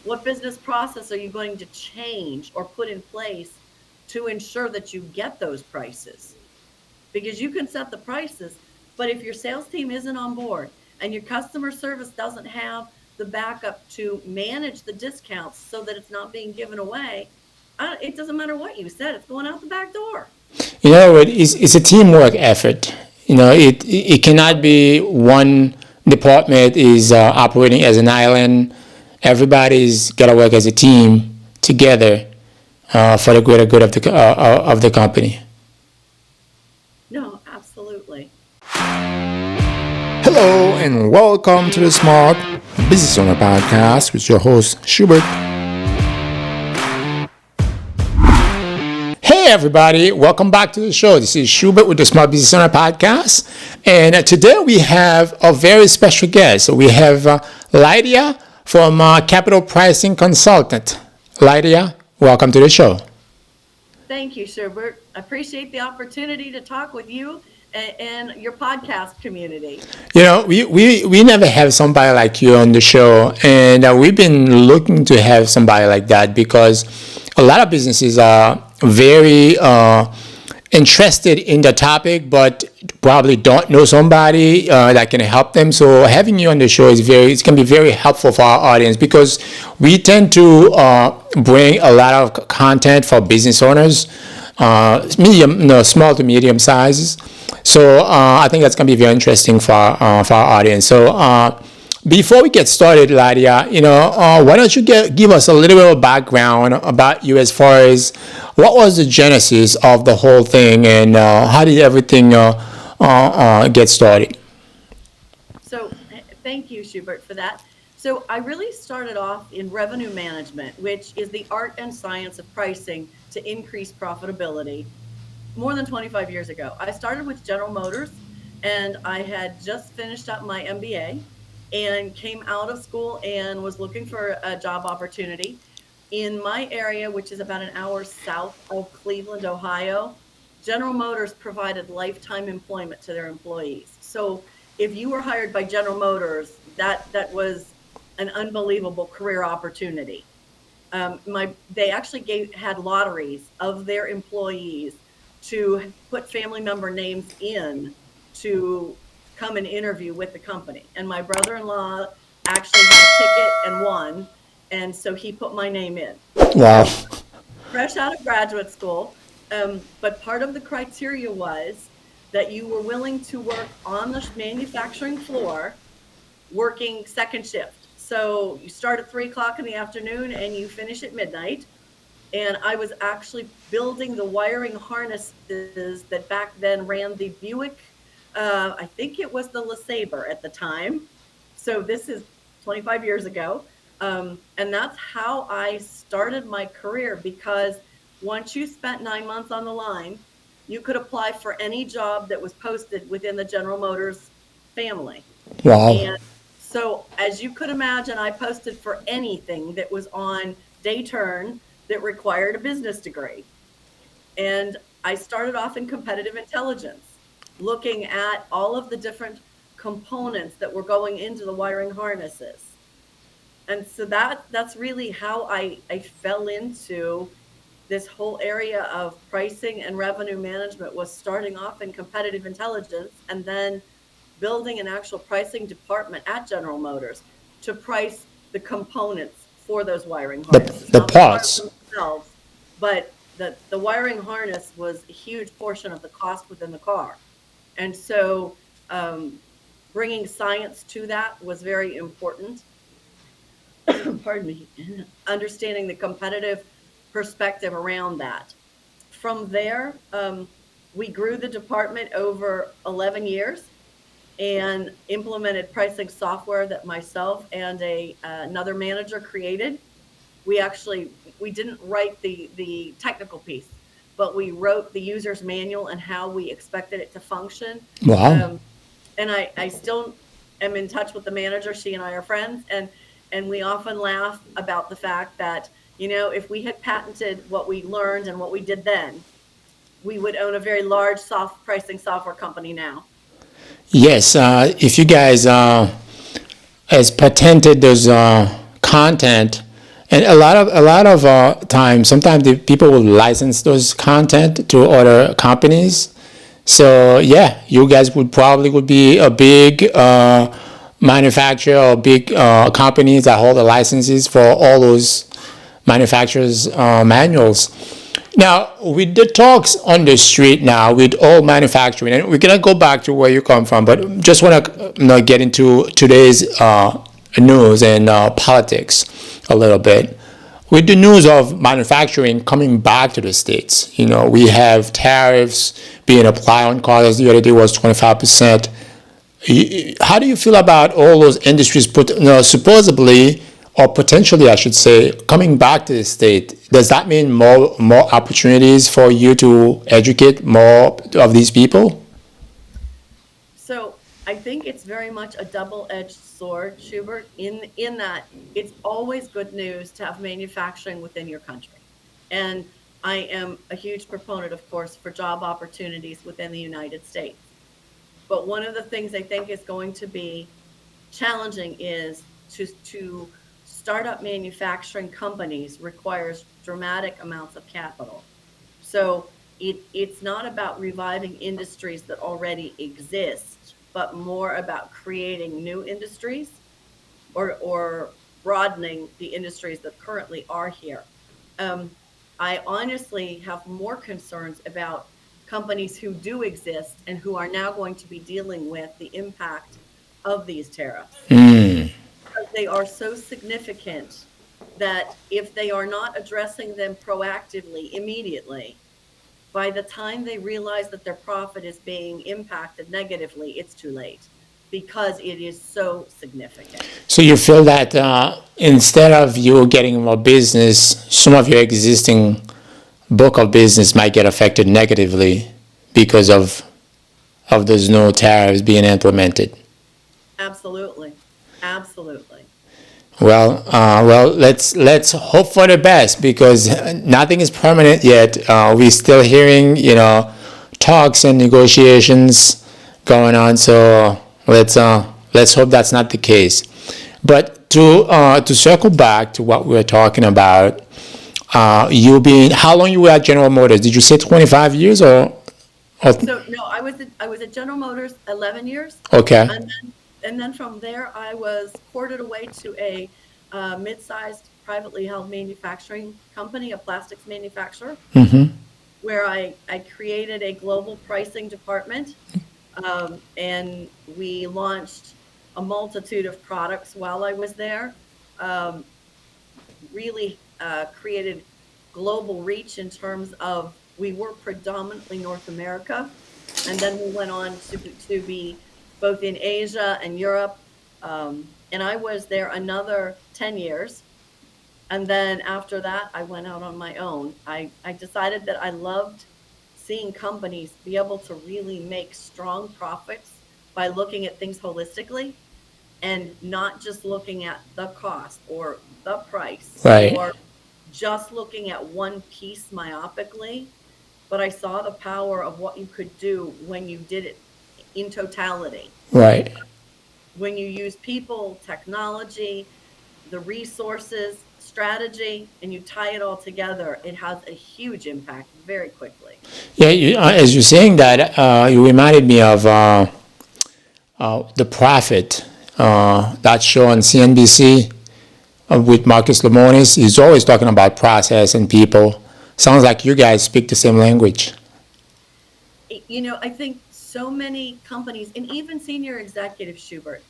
What business process are you going to change or put in place to ensure that you get those prices? Because you can set the prices, but if your sales team isn't on board and your customer service doesn't have the backup to manage the discounts so that it's not being given away, it doesn't matter what you said, it's going out the back door. It's a teamwork effort. It cannot be one department is operating as an island. Everybody's got to work as a team together for the greater good of the company. No, absolutely. Hello and welcome to the Smart Business Owner Podcast with your host Schubert. Hey everybody, welcome back to the show. This is Schubert with the Smart Business Owner Podcast, and today we have a very special guest. So we have Lydia from Capital Pricing Consultant. Lydia, welcome to the show. Thank you, Schubert. I appreciate the opportunity to talk with you and your podcast community. We never have somebody like you on the show, and we've been looking to have somebody like that because a lot of businesses are very interested in the topic, but probably don't know somebody that can help them. So having you on the show it's going to be very helpful for our audience because we tend to bring a lot of content for business owners, small to medium sizes. So I think that's going to be very interesting for our audience. So before we get started, Lydia, why don't you give us a little bit of background about you as far as what was the genesis of the whole thing and how did everything get started? So thank you, Schubert, for that. So I really started off in revenue management, which is the art and science of pricing to increase profitability more than 25 years ago. I started with General Motors, and I had just finished up my MBA and came out of school and was looking for a job opportunity in my area, which is about an hour south of Cleveland, Ohio. General Motors provided lifetime employment to their employees. So if you were hired by General Motors, that was an unbelievable career opportunity. They actually had lotteries of their employees to put family member names in to come and interview with the company. And my brother-in-law actually had a ticket and won. And so he put my name in. Wow. Fresh out of graduate school. But part of the criteria was that you were willing to work on the manufacturing floor, working second shift. So you start at 3:00 in the afternoon and you finish at midnight. And I was actually building the wiring harnesses that back then ran the Buick. I think it was the LeSabre at the time. So this is 25 years ago. And that's how I started my career, because once you spent 9 months on the line, you could apply for any job that was posted within the General Motors family. Wow. And so as you could imagine, I posted for anything that was on day turn that required a business degree. And I started off in competitive intelligence, looking at all of the different components that were going into the wiring harnesses. And so that's really how I fell into this whole area of pricing and revenue management, was starting off in competitive intelligence and then building an actual pricing department at General Motors to price the components for those wiring harnesses. The parts. Themselves, but the wiring harness was a huge portion of the cost within the car. And so bringing science to that was very important. Pardon me. Understanding the competitive perspective around that. From there, we grew the department over 11 years and implemented pricing software that myself and another manager created. We didn't write the technical piece, but we wrote the user's manual and how we expected it to function. Wow. And I still am in touch with the manager. She and I are friends, and we often laugh about the fact that, if we had patented what we learned and what we did then, we would own a very large pricing software company now. Yes, if you guys has patented those content And a lot of times, sometimes the people will license those content to other companies. So yeah, you guys would be a big manufacturer or big companies that hold the licenses for all those manufacturers' manuals. Now, with the talks on the street now, with all manufacturing, and we're gonna go back to where you come from, but just want to get into today's news and politics a little bit. With the news of manufacturing coming back to the states, we have tariffs being applied on cars. The other day was 25%. How do you feel about all those industries supposedly or potentially, I should say, coming back to the state? Does that mean more opportunities for you to educate more of these people? So I think it's very much a double-edged sword, Schubert, in that it's always good news to have manufacturing within your country. And I am a huge proponent, of course, for job opportunities within the United States. But one of the things I think is going to be challenging is to start up manufacturing companies requires dramatic amounts of capital. So it's not about reviving industries that already exist, but more about creating new industries or broadening the industries that currently are here. Um, I honestly have more concerns about companies who do exist and who are now going to be dealing with the impact of these tariffs. They are so significant that if they are not addressing them proactively immediately, by the time they realize that their profit is being impacted negatively, it's too late because it is so significant. So you feel that instead of you getting more business, some of your existing book of business might get affected negatively because of those new tariffs being implemented. Absolutely. Absolutely. Well, let's hope for the best because nothing is permanent yet. We're still hearing, talks and negotiations going on. So let's hope that's not the case. But to circle back to what we were talking about, you being how long you were at General Motors? Did you say 25 years or So no, I was at General Motors 11 years, okay? and then from there I was ported away to a mid-sized privately held manufacturing company, a plastics manufacturer, where I created a global pricing department, and we launched a multitude of products while I was there. Um, Really created global reach in terms of we were predominantly North America, and then we went on to be both in Asia and Europe. And I was there another 10 years. And then after that, I went out on my own. I decided that I loved seeing companies be able to really make strong profits by looking at things holistically and not just looking at the cost or the price Right, or just looking at one piece myopically, but I saw the power of what you could do when you did it in totality. right. When you use people, technology, the resources, strategy, and you tie it all together, it has a huge impact very quickly. Yeah, as you're saying that, you reminded me of the Prophet, that show on CNBC with Marcus Lemonis. He's always talking about process and people. Sounds like you guys speak the same language. I think so many companies, and even senior executives, Schubert,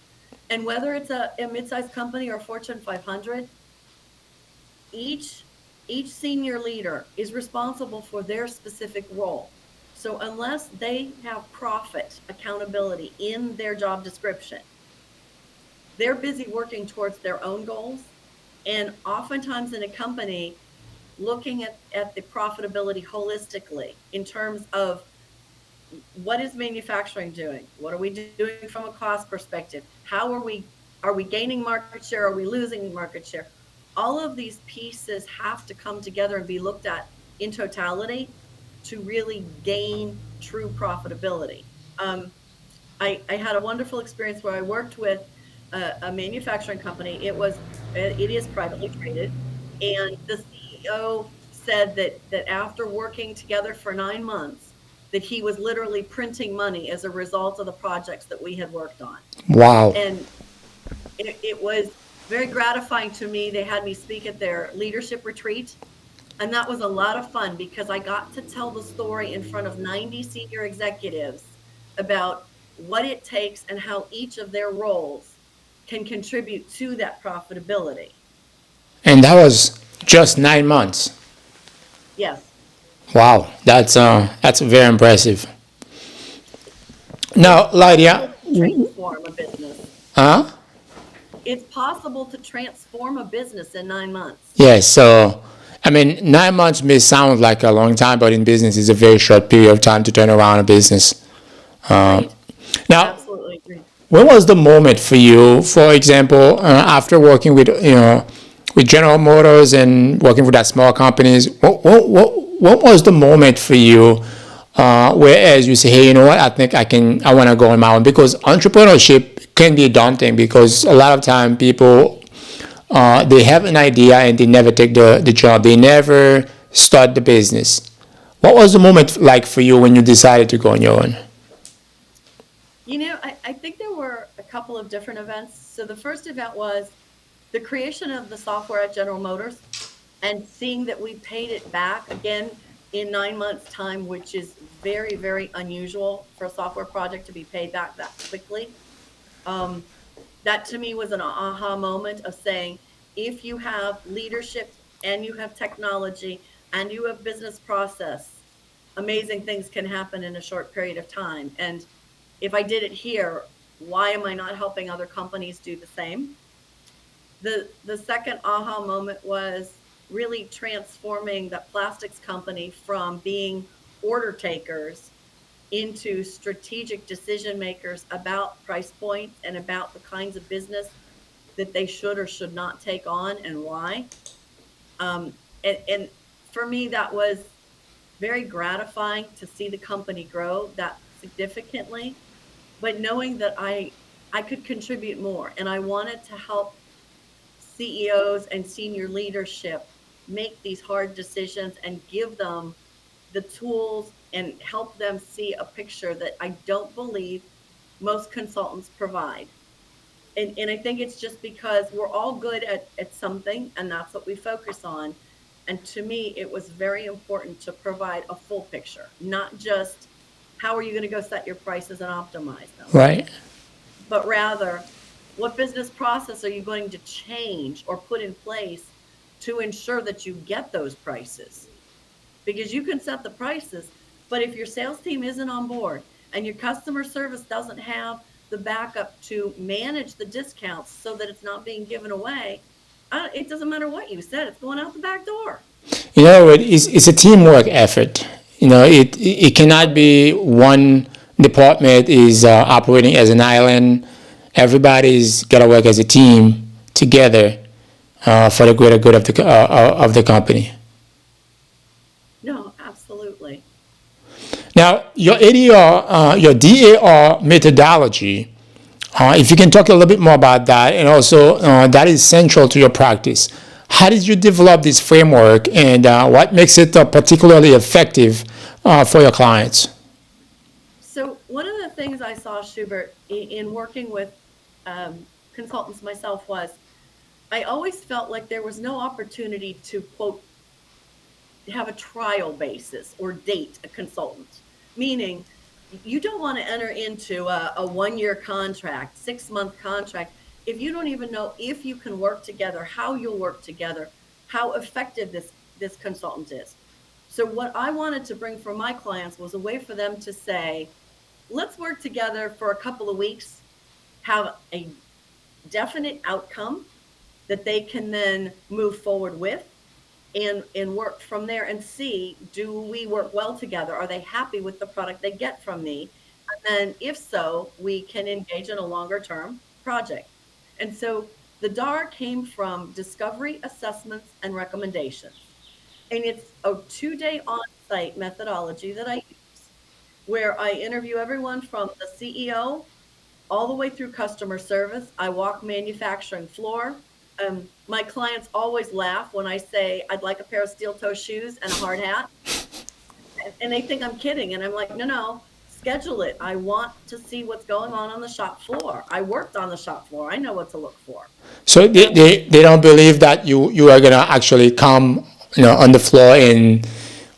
and whether it's a mid-sized company or Fortune 500, each each senior leader is responsible for their specific role. So unless they have profit accountability in their job description, they're busy working towards their own goals. And oftentimes in a company, looking at the profitability holistically in terms of what is manufacturing doing? What are we doing from a cost perspective? How are we gaining market share? Are we losing market share? All of these pieces have to come together and be looked at in totality to really gain true profitability. Um, I had a wonderful experience where I worked with a manufacturing company. It is privately traded, And the CEO said that after working together for 9 months, that he was literally printing money as a result of the projects that we had worked on. Wow. And it was very gratifying to me. They had me speak at their leadership retreat, and that was a lot of fun because I got to tell the story in front of 90 senior executives about what it takes and how each of their roles can contribute to that profitability. And that was just 9 months. Yes, Wow, that's very impressive. it's Now, Lydia, possible to transform a business. huh? It's possible to transform a business in 9 months. Yes. So, I mean, 9 months may sound like a long time, but in business, it's a very short period of time to turn around a business. Agreed. Now, Absolutely agreed. when was the moment for you, for example, after working with with General Motors and working with that small companies? What was the moment for you, whereas you say, hey, you know what, I think I want to go on my own? Because entrepreneurship can be daunting because a lot of time people they have an idea and they never take the job. They never start the business. What was the moment like for you when you decided to go on your own? I think there were a couple of different events. So the first event was the creation of the software at General Motors and seeing that we paid it back again in 9 months' time, which is very, very unusual for a software project to be paid back that quickly. Um, that to me was an aha moment of saying, if you have leadership and you have technology and you have business process, amazing things can happen in a short period of time. And if I did it here, why am I not helping other companies do the same? The second aha moment was really transforming the plastics company from being order takers into strategic decision makers about price points and about the kinds of business that they should or should not take on and why. And for me, that was very gratifying to see the company grow that significantly, but knowing that I could contribute more and I wanted to help CEOs and senior leadership make these hard decisions and give them the tools and help them see a picture that I don't believe most consultants provide. And I think it's just because we're all good at something and that's what we focus on. And to me, it was very important to provide a full picture, not just how are you going to go set your prices and optimize them, Right. but rather what business process are you going to change or put in place to ensure that you get those prices? Because you can set the prices, but if your sales team isn't on board and your customer service doesn't have the backup to manage the discounts so that it's not being given away, it doesn't matter what you said, it's going out the back door. It's a teamwork effort. It cannot be one department is operating as an island. Everybody's got to work as a team together for the greater good of the company. No, absolutely. Now, your ADR, your DAR methodology, if you can talk a little bit more about that, and also that is central to your practice. How did you develop this framework, and what makes it particularly effective for your clients? So, one of the things I saw, Schubert, in working with consultants myself was I always felt like there was no opportunity to, quote, have a trial basis or date a consultant, meaning you don't want to enter into a 1 year contract, 6 month contract, if you don't even know if you can work together, how you'll work together, how effective this consultant is. So what I wanted to bring for my clients was a way for them to say, let's work together for a couple of weeks, have a definite outcome that they can then move forward with and work from there and see, do we work well together? Are they happy with the product they get from me? And then if so, we can engage in a longer term project. And so the DAR came from discovery, assessments, and recommendations. And it's a 2 day on site methodology that I use where I interview everyone from the CEO all the way through customer service. I walk manufacturing floor. My clients always laugh when I say I'd like a pair of steel toe shoes and a hard hat, and they think I'm kidding. And I'm like, no, no, schedule it. I want to see what's going on the shop floor. I worked on the shop floor. I know what to look for. So they don't believe that you are gonna actually come, on the floor and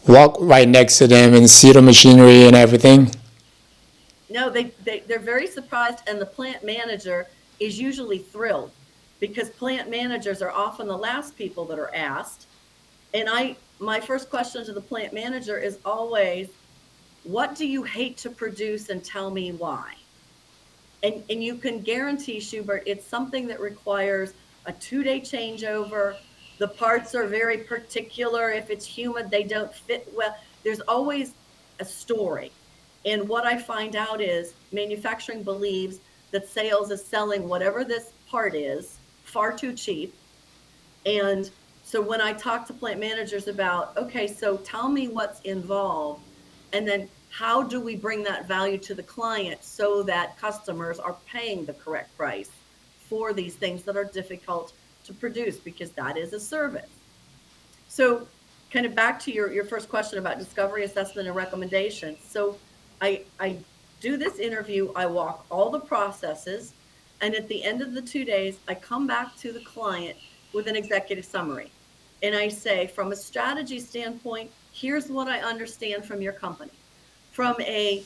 walk right next to them and see the machinery and everything. No, they're very surprised, and the plant manager is usually thrilled because plant managers are often the last people that are asked. And my first question to the plant manager is always, what do you hate to produce, and tell me why? And you can guarantee, Schubert, it's something that requires a 2-day changeover. The parts are very particular. If it's humid, they don't fit well. There's always a story. And what I find out is manufacturing believes that sales is selling whatever this part is far too cheap. And so when I talk to plant managers about, okay, so tell me what's involved, and then how do we bring that value to the client so that customers are paying the correct price for these things that are difficult to produce, because that is a service. So kind of back to your first question about discovery, assessment, and recommendation. So I do this interview, I walk all the processes, and at the end of the 2 days, I come back to the client with an executive summary. And I say, from a strategy standpoint, here's what I understand from your company. From a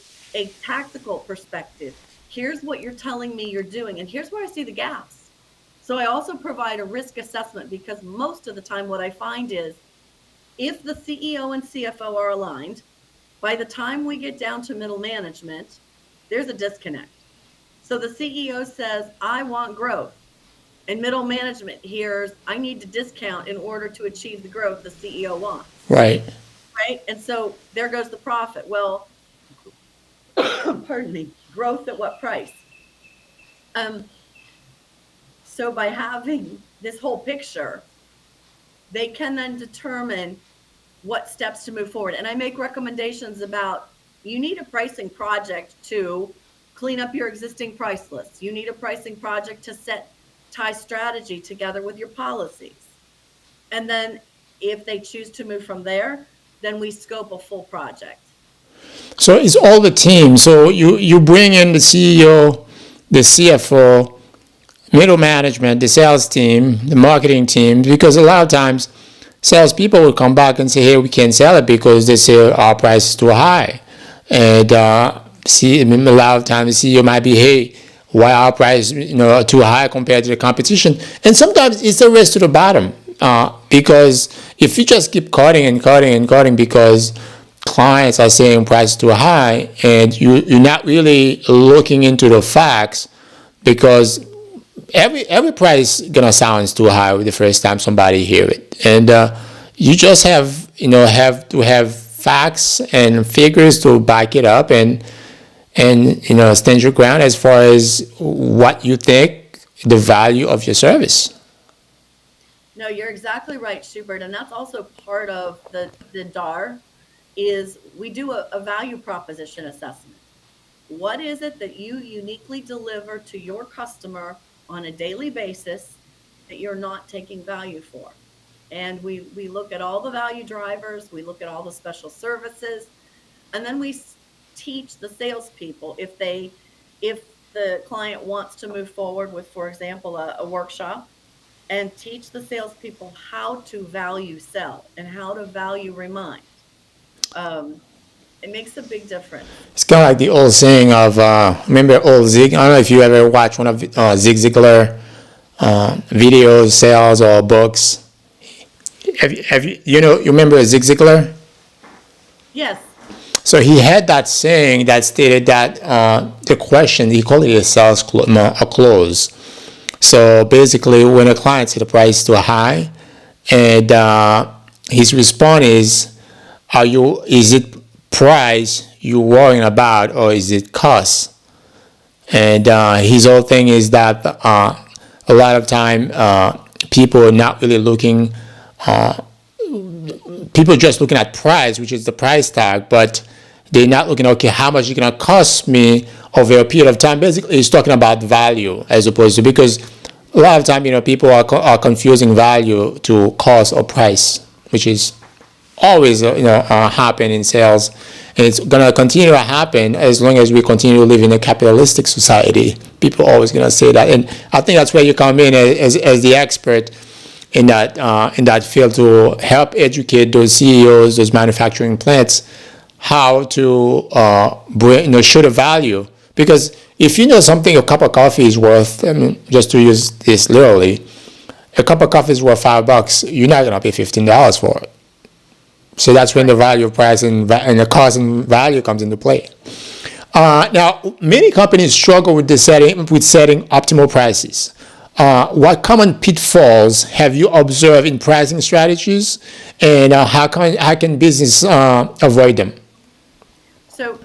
tactical perspective, here's what you're telling me you're doing, and here's where I see the gaps. So I also provide a risk assessment, because most of the time what I find is if the CEO and CFO are aligned, by the time we get down to middle management, there's a disconnect. So the CEO says, I want growth. And middle management hears, I need to discount in order to achieve the growth the CEO wants. Right. Right? And so there goes the profit. Well, pardon me, growth at what price? So by having this whole picture, they can then determine what steps to move forward. And I make recommendations about, you need a pricing project to clean up your existing price lists. You need a pricing project to tie strategy together with your policies. And then if they choose to move from there, then we scope a full project. So it's all the team. So you bring in the CEO, the CFO, middle management, the sales team, the marketing team, because a lot of times salespeople will come back and say, hey, we can't sell it because they say our price is too high. And a lot of times the CEO might be, hey, why our price too high compared to the competition? And sometimes it's a race to the bottom, because if you just keep cutting and cutting and cutting because clients are saying price too high, and you're not really looking into the facts, because every price gonna sound too high the first time somebody hear it, and you just have to have facts and figures to back it up, and stand your ground as far as what you think the value of your service. No, you're exactly right, Schubert, and that's also part of the DAR. Is we do a value proposition assessment. What is it that you uniquely deliver to your customer on a daily basis that you're not taking value for? And we look at all the value drivers, we look at all the special services, and then we teach the salespeople, if the client wants to move forward with, for example, a workshop, and teach the salespeople how to value sell and how to value remind. It makes a big difference. It's kind of like the old saying of, remember old Zig? I don't know if you ever watched one of Zig Ziglar videos, sales, or books. Have you, you remember Zig Ziglar? Yes. So he had that saying that stated that the question, he called it a sales a close. So basically, when a client said the price is too high, and his response is it price you're worrying about, or is it cost? And his whole thing is that a lot of time people are not really looking, people just looking at price, which is the price tag, but they're not looking, okay, how much it's going to cost me over a period of time. Basically, it's talking about value as opposed to, because a lot of time, people are confusing value to cost or price, which is always happen in sales, and it's gonna continue to happen as long as we continue to live in a capitalistic society. People are always gonna say that, and I think that's where you come in as the expert in that field to help educate those CEOs, those manufacturing plants, how to bring, show the value. Because if you know something, a cup of coffee is worth, I mean, just to use this literally, a cup of coffee is worth $5. You're not gonna pay $15 for it. So that's when the Right. value of price and the cost and value comes into play. Now, many companies struggle with setting optimal prices. What common pitfalls have you observed in pricing strategies, and how can business avoid them? So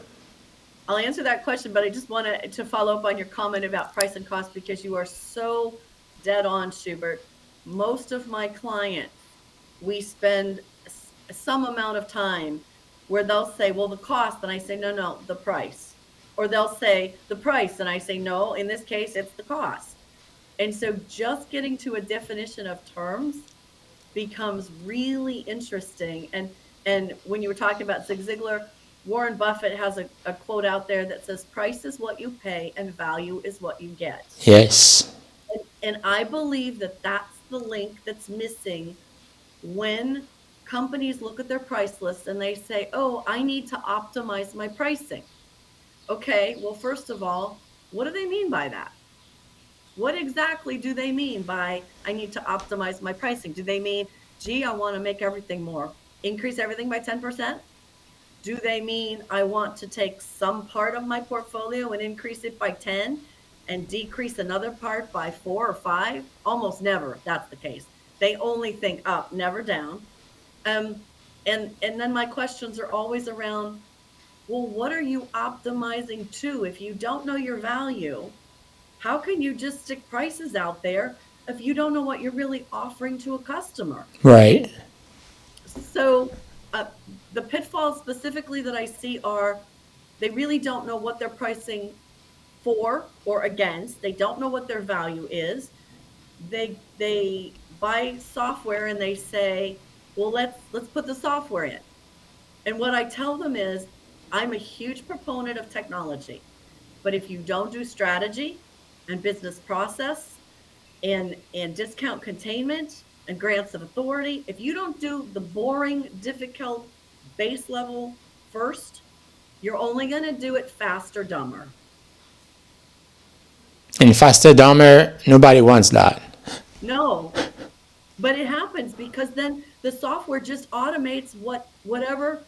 I'll answer that question, but I just want to follow up on your comment about price and cost because you are so dead on, Schubert. Most of my clients, we spend some amount of time where they'll say, well, the cost, and I say, no, no, the price. Or they'll say the price, and I say, no, in this case, it's the cost. And so just getting to a definition of terms becomes really interesting. And when you were talking about Zig Ziglar, Warren Buffett has a quote out there that says, price is what you pay and value is what you get. Yes. And I believe that that's the link that's missing when companies look at their price list and they say, oh, I need to optimize my pricing. Okay, well, first of all, what do they mean by that? What exactly do they mean by I need to optimize my pricing? Do they mean, gee, I want to make everything more, increase everything by 10%? Do they mean I want to take some part of my portfolio and increase it by 10 and decrease another part by 4 or 5? Almost never that's the case. They only think up, never down. Um, and then my questions are always around, well, what are you optimizing to? If you don't know your value, how can you just stick prices out there if you don't know what you're really offering to a customer? Right. So, uh, the pitfalls specifically that I see are they really don't know what they're pricing for or against. They don't know what their value is. They buy software and they say, "Well, let's put the software in." And what I tell them is, I'm a huge proponent of technology, but if you don't do strategy and business process and discount containment and grants of authority, if you don't do the boring, difficult base level first, you're only going to do it faster, dumber. And faster, dumber, nobody wants that. No, but it happens because then the software just automates whatever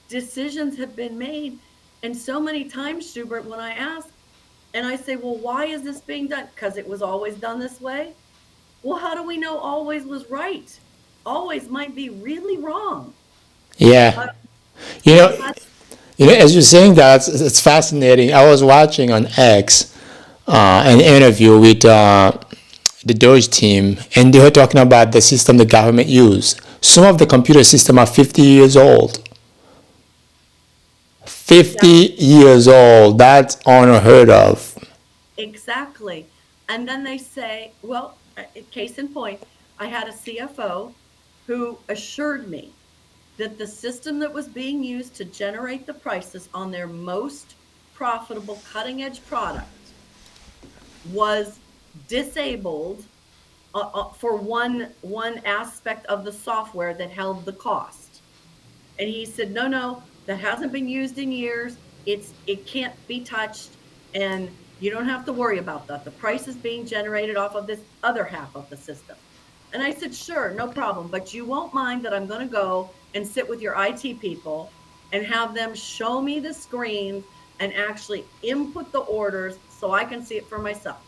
decisions have been made. And so many times, Schubert, when I ask and I say, well, why is this being done? Because it was always done this way. Well, how do we know always was right? Always might be really wrong. Yeah. Uh, You know, how, as you're saying that, it's fascinating. I was watching on X an interview with the Doge team, and they were talking about the system the government use. Some of the computer system are 50 years old. 50 years old. That's unheard of. exactly. And then they say, well, case in point, I had a CFO who assured me that the system that was being used to generate the prices on their most profitable cutting edge product was disabled for one aspect of the software that held the cost. And he said, no, no, that hasn't been used in years. It can't be touched, and you don't have to worry about that. The price is being generated off of this other half of the system. And I said, sure, no problem. But you won't mind that I'm going to go and sit with your IT people and have them show me the screens and actually input the orders so I can see it for myself.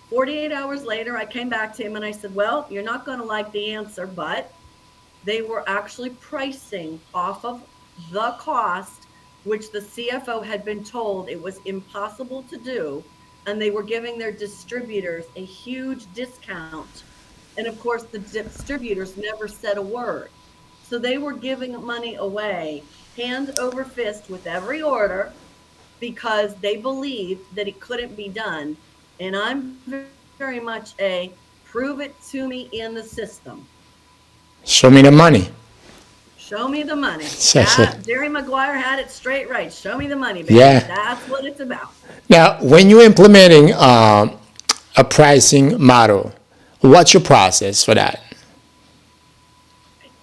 48 hours later, I came back to him and I said, well, you're not going to like the answer, but they were actually pricing off of the cost, which the CFO had been told it was impossible to do. And they were giving their distributors a huge discount. And of course, the distributors never said a word. So they were giving money away hand over fist with every order because they believed that it couldn't be done. And I'm very very much a prove it to me in the system. Show me the money. Show me the money. That's it. That Jerry Maguire had it straight right. Show me the money, baby. Yeah. That's what it's about. Now, when you're implementing a pricing model, what's your process for that?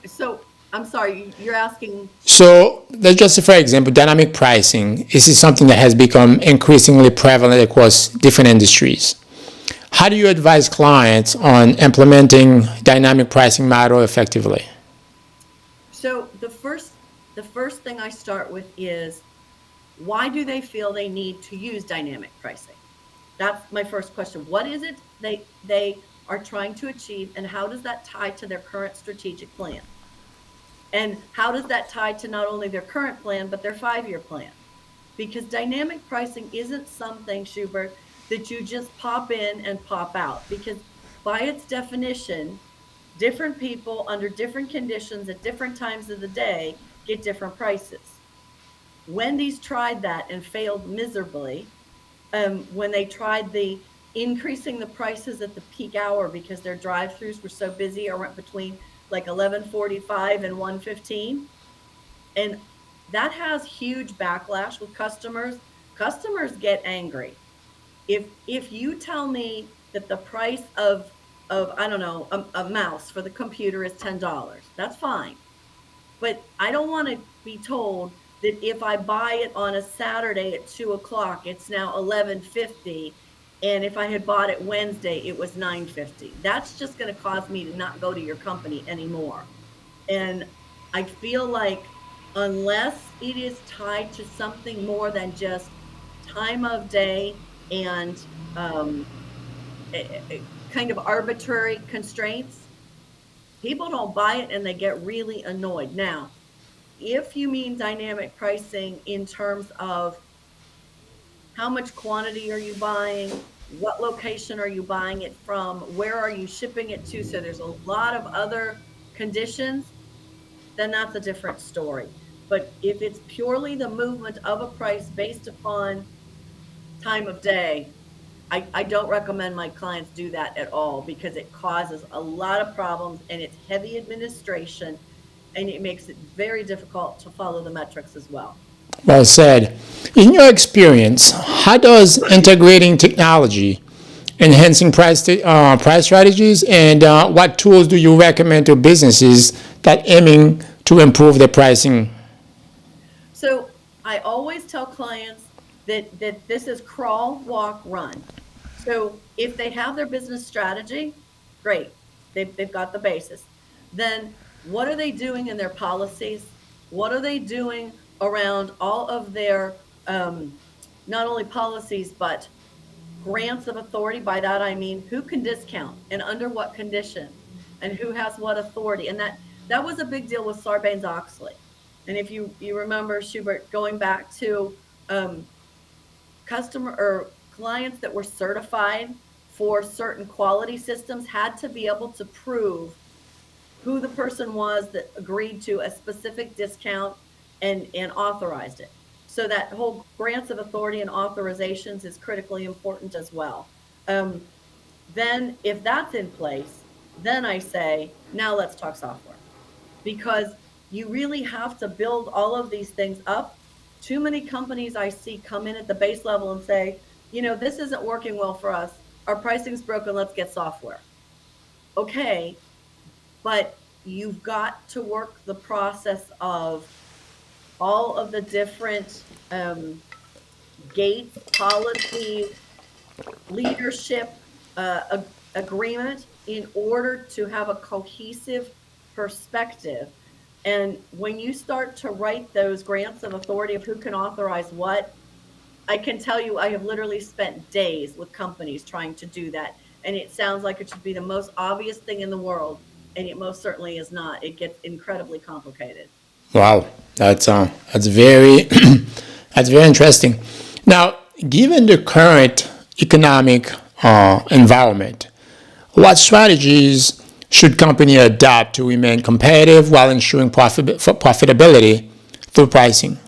So I'm sorry, you're asking. So let's just, for example, dynamic pricing. This is something that has become increasingly prevalent across different industries. How do you advise clients on implementing dynamic pricing model effectively? So the first thing I start with is, why do they feel they need to use dynamic pricing? That's my first question. What is it they are trying to achieve, and how does that tie to their current strategic plan? And how does that tie to not only their current plan, but their 5-year plan? Because dynamic pricing isn't something, Schubert, that you just pop in and pop out. Because by its definition, different people under different conditions at different times of the day get different prices. Wendy's tried that and failed miserably when they tried the increasing the prices at the peak hour because their drive-throughs were so busy or went between like 11:45 and 1:15, and that has huge backlash with customers. Customers get angry if you tell me that the price of I don't know, a mouse for the computer is $10. That's fine, but I don't want to be told that if I buy it on a Saturday at 2 o'clock, it's now 11:50, and if I had bought it Wednesday, it was 9:50. That's just going to cause me to not go to your company anymore. And I feel like unless it is tied to something more than just time of day and um, kind of arbitrary constraints, people don't buy it and they get really annoyed. Now, if you mean dynamic pricing in terms of how much quantity are you buying, what location are you buying it from, where are you shipping it to, so there's a lot of other conditions, then that's a different story. But if it's purely the movement of a price based upon time of day, I don't recommend my clients do that at all because it causes a lot of problems and it's heavy administration and it makes it very difficult to follow the metrics as well. Well said. In your experience, how does integrating technology enhancing price strategies, and what tools do you recommend to businesses that aiming to improve their pricing? So I always tell clients that this is crawl, walk, run. So if they have their business strategy, great, they've got the basis. Then what are they doing in their policies? What are they doing around all of their not only policies but grants of authority? By that I mean who can discount and under what conditions and who has what authority. And that was a big deal with Sarbanes-Oxley. And if you remember, Schubert, going back to um, customer or clients that were certified for certain quality systems had to be able to prove who the person was that agreed to a specific discount and authorized it. So that whole grants of authority and authorizations is critically important as well. Um, then if that's in place, then I say, now let's talk software, because you really have to build all of these things up. Too many companies I see come in at the base level and say, this isn't working well for us. Our pricing's broken. Let's get software. Okay, but you've got to work the process of all of the different gates, policies, leadership agreement in order to have a cohesive perspective. And when you start to write those grants of authority of who can authorize what, I can tell you I have literally spent days with companies trying to do that. And it sounds like it should be the most obvious thing in the world. And it most certainly is not. It gets incredibly complicated. Wow, that's very that's very interesting. Now, given the current economic environment, what strategies should company adopt to remain competitive while ensuring profitability through pricing?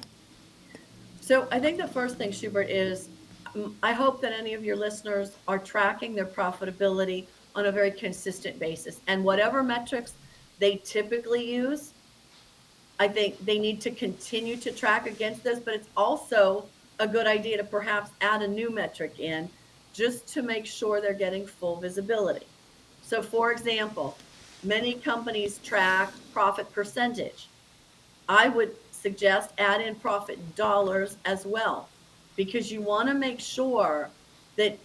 So I think the first thing, Schubert, is I hope that any of your listeners are tracking their profitability on a very consistent basis. And whatever metrics they typically use, I think they need to continue to track against this, but it's also a good idea to perhaps add a new metric in just to make sure they're getting full visibility. So, for example, many companies track profit percentage. I would suggest add in profit dollars as well, because you want to make sure that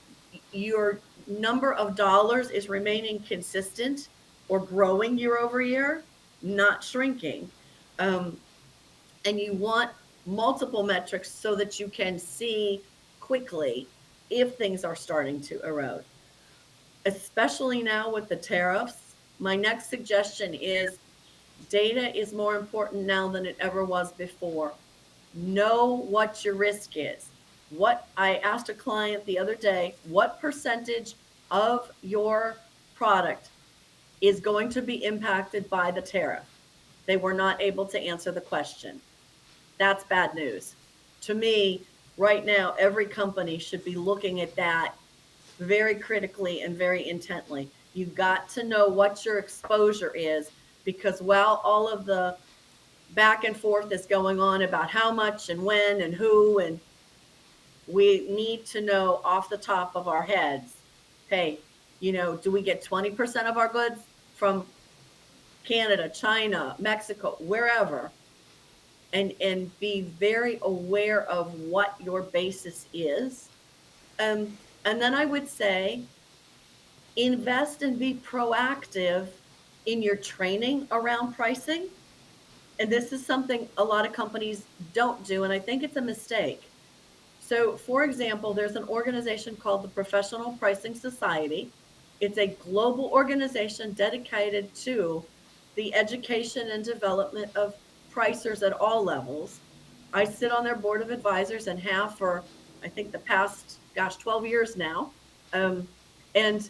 your number of dollars is remaining consistent or growing year over year, not shrinking. Um, and you want multiple metrics so that you can see quickly if things are starting to erode, especially now with the tariffs. My next suggestion is data is more important now than it ever was before. Know what your risk is. What I asked a client the other day, what percentage of your product is going to be impacted by the tariff? They were not able to answer the question. That's bad news. To me, right now, every company should be looking at that very critically and very intently. You've got to know what your exposure is, because while all of the back and forth is going on about how much and when and who, and we need to know off the top of our heads, hey, do we get 20% of our goods from Canada, China, Mexico, wherever? And be very aware of what your basis is. And then I would say invest and be proactive in your training around pricing. And this is something a lot of companies don't do, and I think it's a mistake. So, for example, there's an organization called the Professional Pricing Society. It's a global organization dedicated to the education and development of pricers at all levels. I sit on their board of advisors and have for, I think, the past, 12 years now. Um, and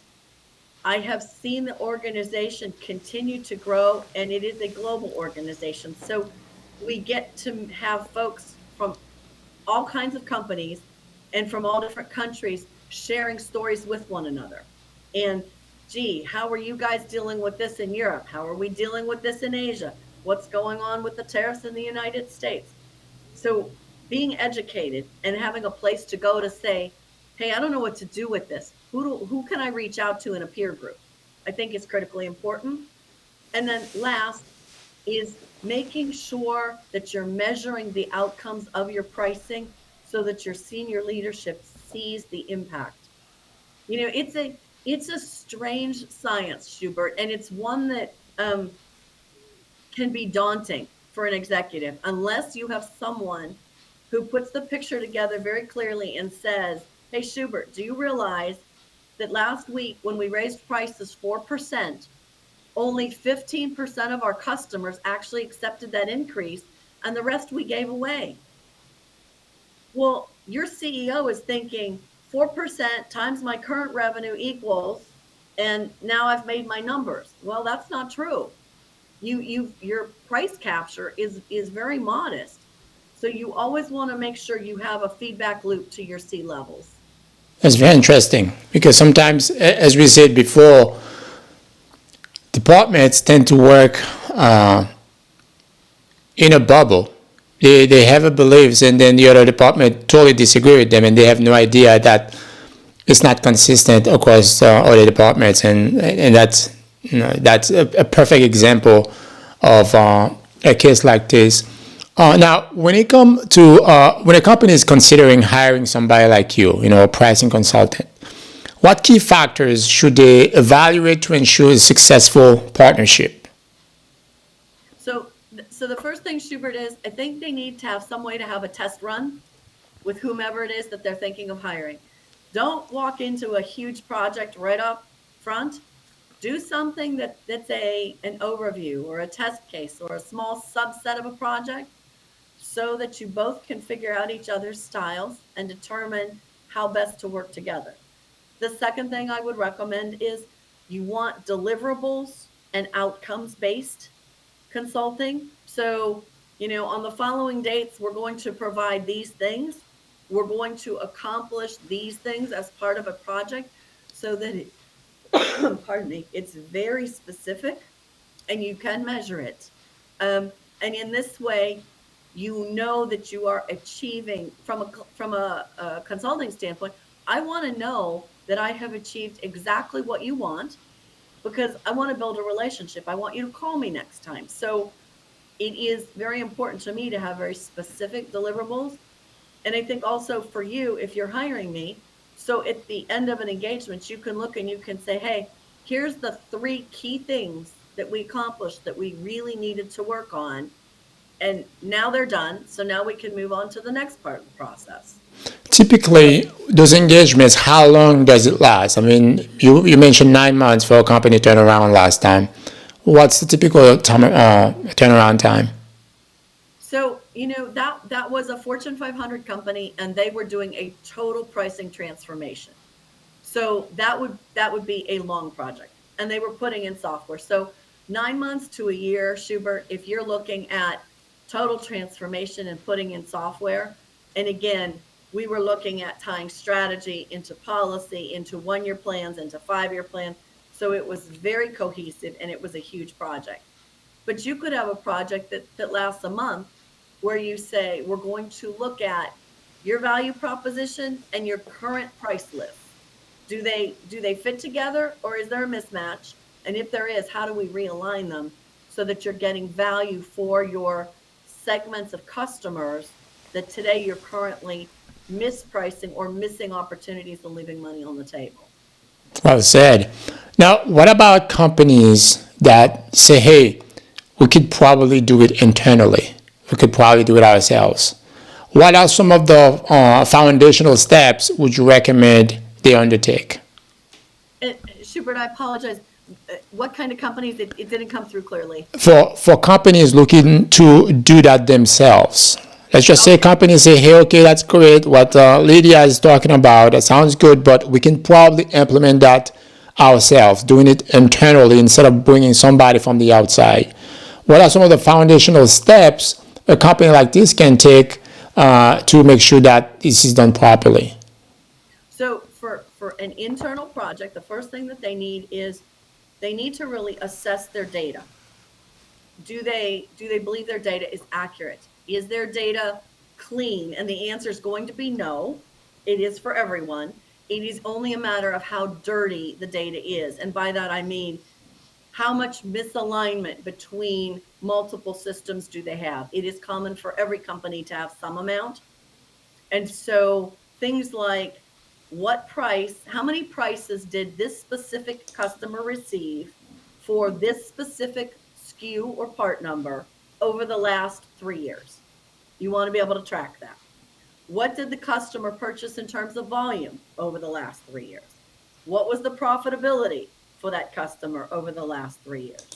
I have seen the organization continue to grow, and it is a global organization. So we get to have folks from all kinds of companies and from all different countries sharing stories with one another. And gee, how are you guys dealing with this in Europe? How are we dealing with this in Asia? What's going on with the tariffs in the United States? So being educated and having a place to go to say, hey, I don't know what to do with this. Who can I reach out to in a peer group? I think is critically important. And then last is making sure that you're measuring the outcomes of your pricing so that your senior leadership sees the impact. It's a strange science, Schubert, and it's one that can be daunting for an executive unless you have someone who puts the picture together very clearly and says, hey, Schubert, do you realize that last week when we raised prices 4%, only 15% of our customers actually accepted that increase, and the rest we gave away? Well, your CEO is thinking 4% times my current revenue equals, and now I've made my numbers. Well, that's not true. Your price capture is very modest. So you always want to make sure you have a feedback loop to your C levels. That's very interesting because sometimes, as we said before, departments tend to work in a bubble. They have a beliefs, and then the other department totally disagree with them, and they have no idea that it's not consistent across other departments, and that's a perfect example of a case like this. Now, when it comes to when a company is considering hiring somebody like you, a pricing consultant, what key factors should they evaluate to ensure a successful partnership? So the first thing, Schubert, is I think they need to have some way to have a test run with whomever it is that they're thinking of hiring. Don't walk into a huge project right up front. Do something that's an overview or a test case or a small subset of a project so that you both can figure out each other's styles and determine how best to work together. The second thing I would recommend is you want deliverables and outcomes based consulting. So, on the following dates, we're going to provide these things. we're going to accomplish these things as part of a project so that it, pardon me, it's very specific and you can measure it. And in this way, you know that you are achieving from a consulting standpoint. I want to know that I have achieved exactly what you want because I want to build a relationship. I want you to call me next time. So it is very important to me to have very specific deliverables. And I think also for you, if you're hiring me, so at the end of an engagement, you can look and you can say, hey, here's the 3 key things that we accomplished that we really needed to work on. And now they're done. So now we can move on to the next part of the process. So, Typically, those engagements, how long does it last? I mean, you mentioned 9 months for a company turnaround last time. What's the typical time, turnaround time? so that was a Fortune 500 company, and they were doing a total pricing transformation. So that would be a long project, and they were putting in software. So 9 months to a year, Schubert, if you're looking at total transformation and putting in software. And again, we were looking at tying strategy into policy, into 1-year plans, into 5-year plans. So it was very cohesive, and it was a huge project. But you could have a project that lasts a month where you say, we're going to look at your value proposition and your current price list. Do they fit together, or is there a mismatch? And if there is, how do we realign them so that you're getting value for your segments of customers that today you're currently mispricing or missing opportunities and leaving money on the table? Well said. Now, what about companies that say, hey, we could probably do it internally? We could probably do it ourselves. What are some of the foundational steps would you recommend they undertake? Schubert, I apologize. What kind of companies? It didn't come through clearly. For companies looking to do that themselves. Let's just say Okay. companies say, hey, okay, that's great. What Lydia is talking about, that sounds good, but we can probably implement that ourselves, doing it internally instead of bringing somebody from the outside. What are some of the foundational steps a company like this can take to make sure that this is done properly? So for an internal project, the first thing that they need is they need to really assess their data. Do they believe their data is accurate? Is their data clean? And the answer is going to be no. It is for everyone. It is only a matter of how dirty the data is. And by that I mean, how much misalignment between multiple systems do they have? It is common for every company to have some amount. And so things like how many prices did this specific customer receive for this specific SKU or part number over the last 3 years? You want to be able to track that. What did the customer purchase in terms of volume over the last 3 years? What was the profitability for that customer over the last 3 years?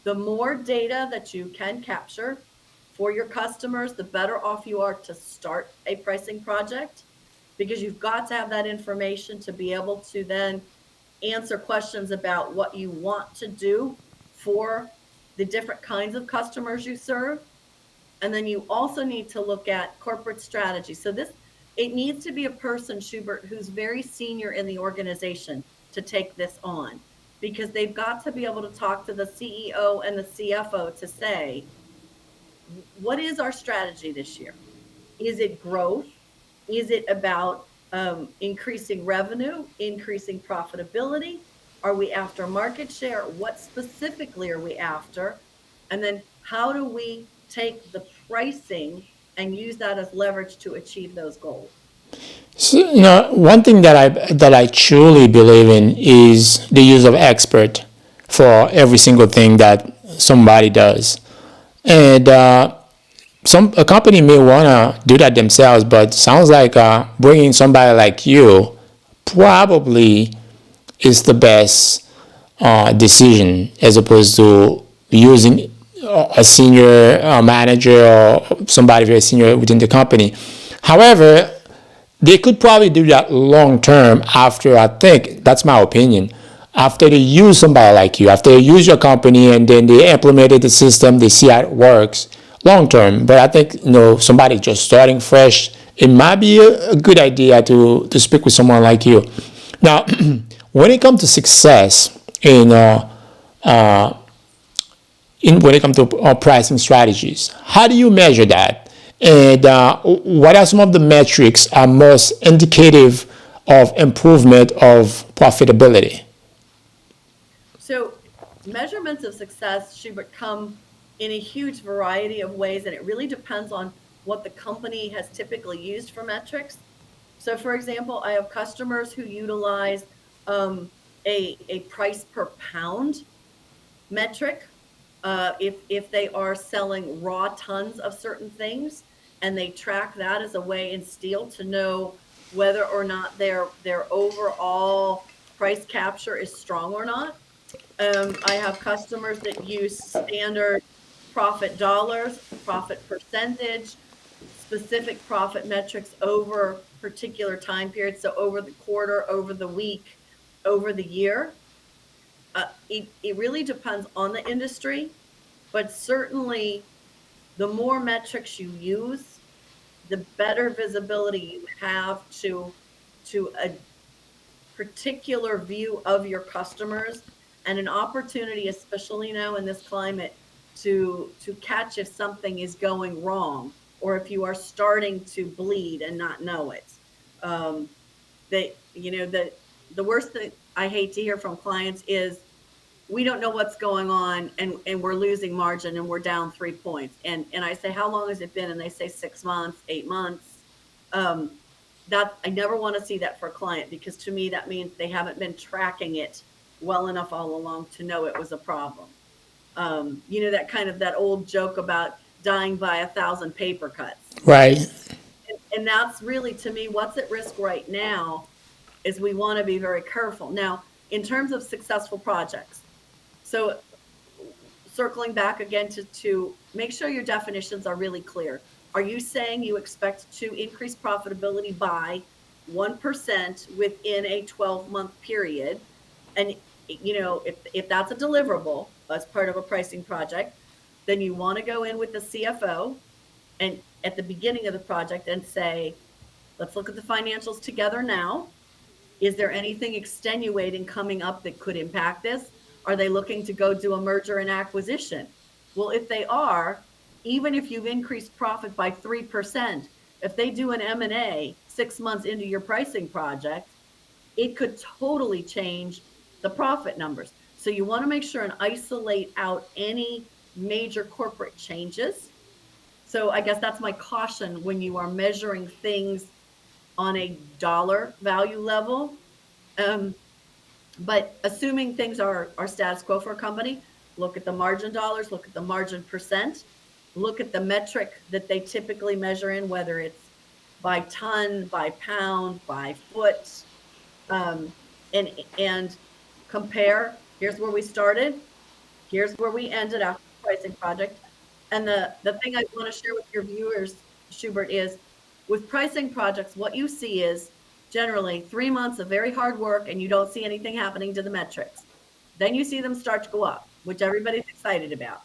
The more data that you can capture for your customers, the better off you are to start a pricing project, because you've got to have that information to be able to then answer questions about what you want to do for the different kinds of customers you serve. And then you also need to look at corporate strategy. So it needs to be a person, Schubert, who's very senior in the organization to take this on, because they've got to be able to talk to the CEO and the CFO to say, what is our strategy this year? Is it growth? Is it about increasing revenue, increasing profitability? Are we after market share? What specifically are we after? And then how do we take the pricing and use that as leverage to achieve those goals? So, one thing that I truly believe in is the use of expert for every single thing that somebody does. And a company may want to do that themselves, but sounds like bringing somebody like you probably is the best decision, as opposed to using a senior manager or somebody very senior within the company. However, they could probably do that long term after, I think, that's my opinion, after they use somebody like you, after they use your company and then they implemented the system, they see how it works long term. But I think, somebody just starting fresh it might be a good idea to speak with someone like you. Now, when it comes to success when it comes to pricing strategies, how do you measure that? And what are some of the metrics are most indicative of improvement of profitability? So measurements of success, Schubert, come in a huge variety of ways, and it really depends on what the company has typically used for metrics. So, for example, I have customers who utilize a price per pound metric. If they are selling raw tons of certain things, and they track that as a way in steel to know whether or not their overall price capture is strong or not. I have customers that use standard profit dollars, profit percentage, specific profit metrics over particular time periods. So over the quarter, over the week, over the year. It really depends on the industry, but certainly the more metrics you use, the better visibility you have to a particular view of your customers, and an opportunity, especially now in this climate, to catch if something is going wrong, or if you are starting to bleed and not know it. Um, the worst thing I hate to hear from clients is, we don't know what's going on, and we're losing margin, and we're down 3 points. And I say, how long has it been? And they say 6 months, 8 months. That I never want to see that for a client, because to me that means they haven't been tracking it well enough all along to know it was a problem. That kind of that old joke about dying by 1,000 paper cuts. Right. And that's really, to me, what's at risk right now is we want to be very careful. Now, in terms of successful projects, so circling back again to make sure your definitions are really clear. Are you saying you expect to increase profitability by 1% within a 12-month period? And if that's a deliverable as part of a pricing project, then you want to go in with the CFO and at the beginning of the project and say, let's look at the financials together now. Is there anything extenuating coming up that could impact this? Are they looking to go do a merger and acquisition? Well, if they are, even if you've increased profit by 3%, if they do an M&A 6 months into your pricing project, it could totally change the profit numbers. So you want to make sure and isolate out any major corporate changes. So I guess that's my caution when you are measuring things on a dollar value level. But assuming things are status quo for a company, look at the margin dollars, look at the margin percent, look at the metric that they typically measure in, whether it's by ton, by pound, by foot, and compare. Here's where we started. Here's where we ended after the pricing project. And the thing I want to share with your viewers, Schubert, is with pricing projects, what you see is generally 3 months of very hard work, and you don't see anything happening to the metrics. Then you see them start to go up, which everybody's excited about.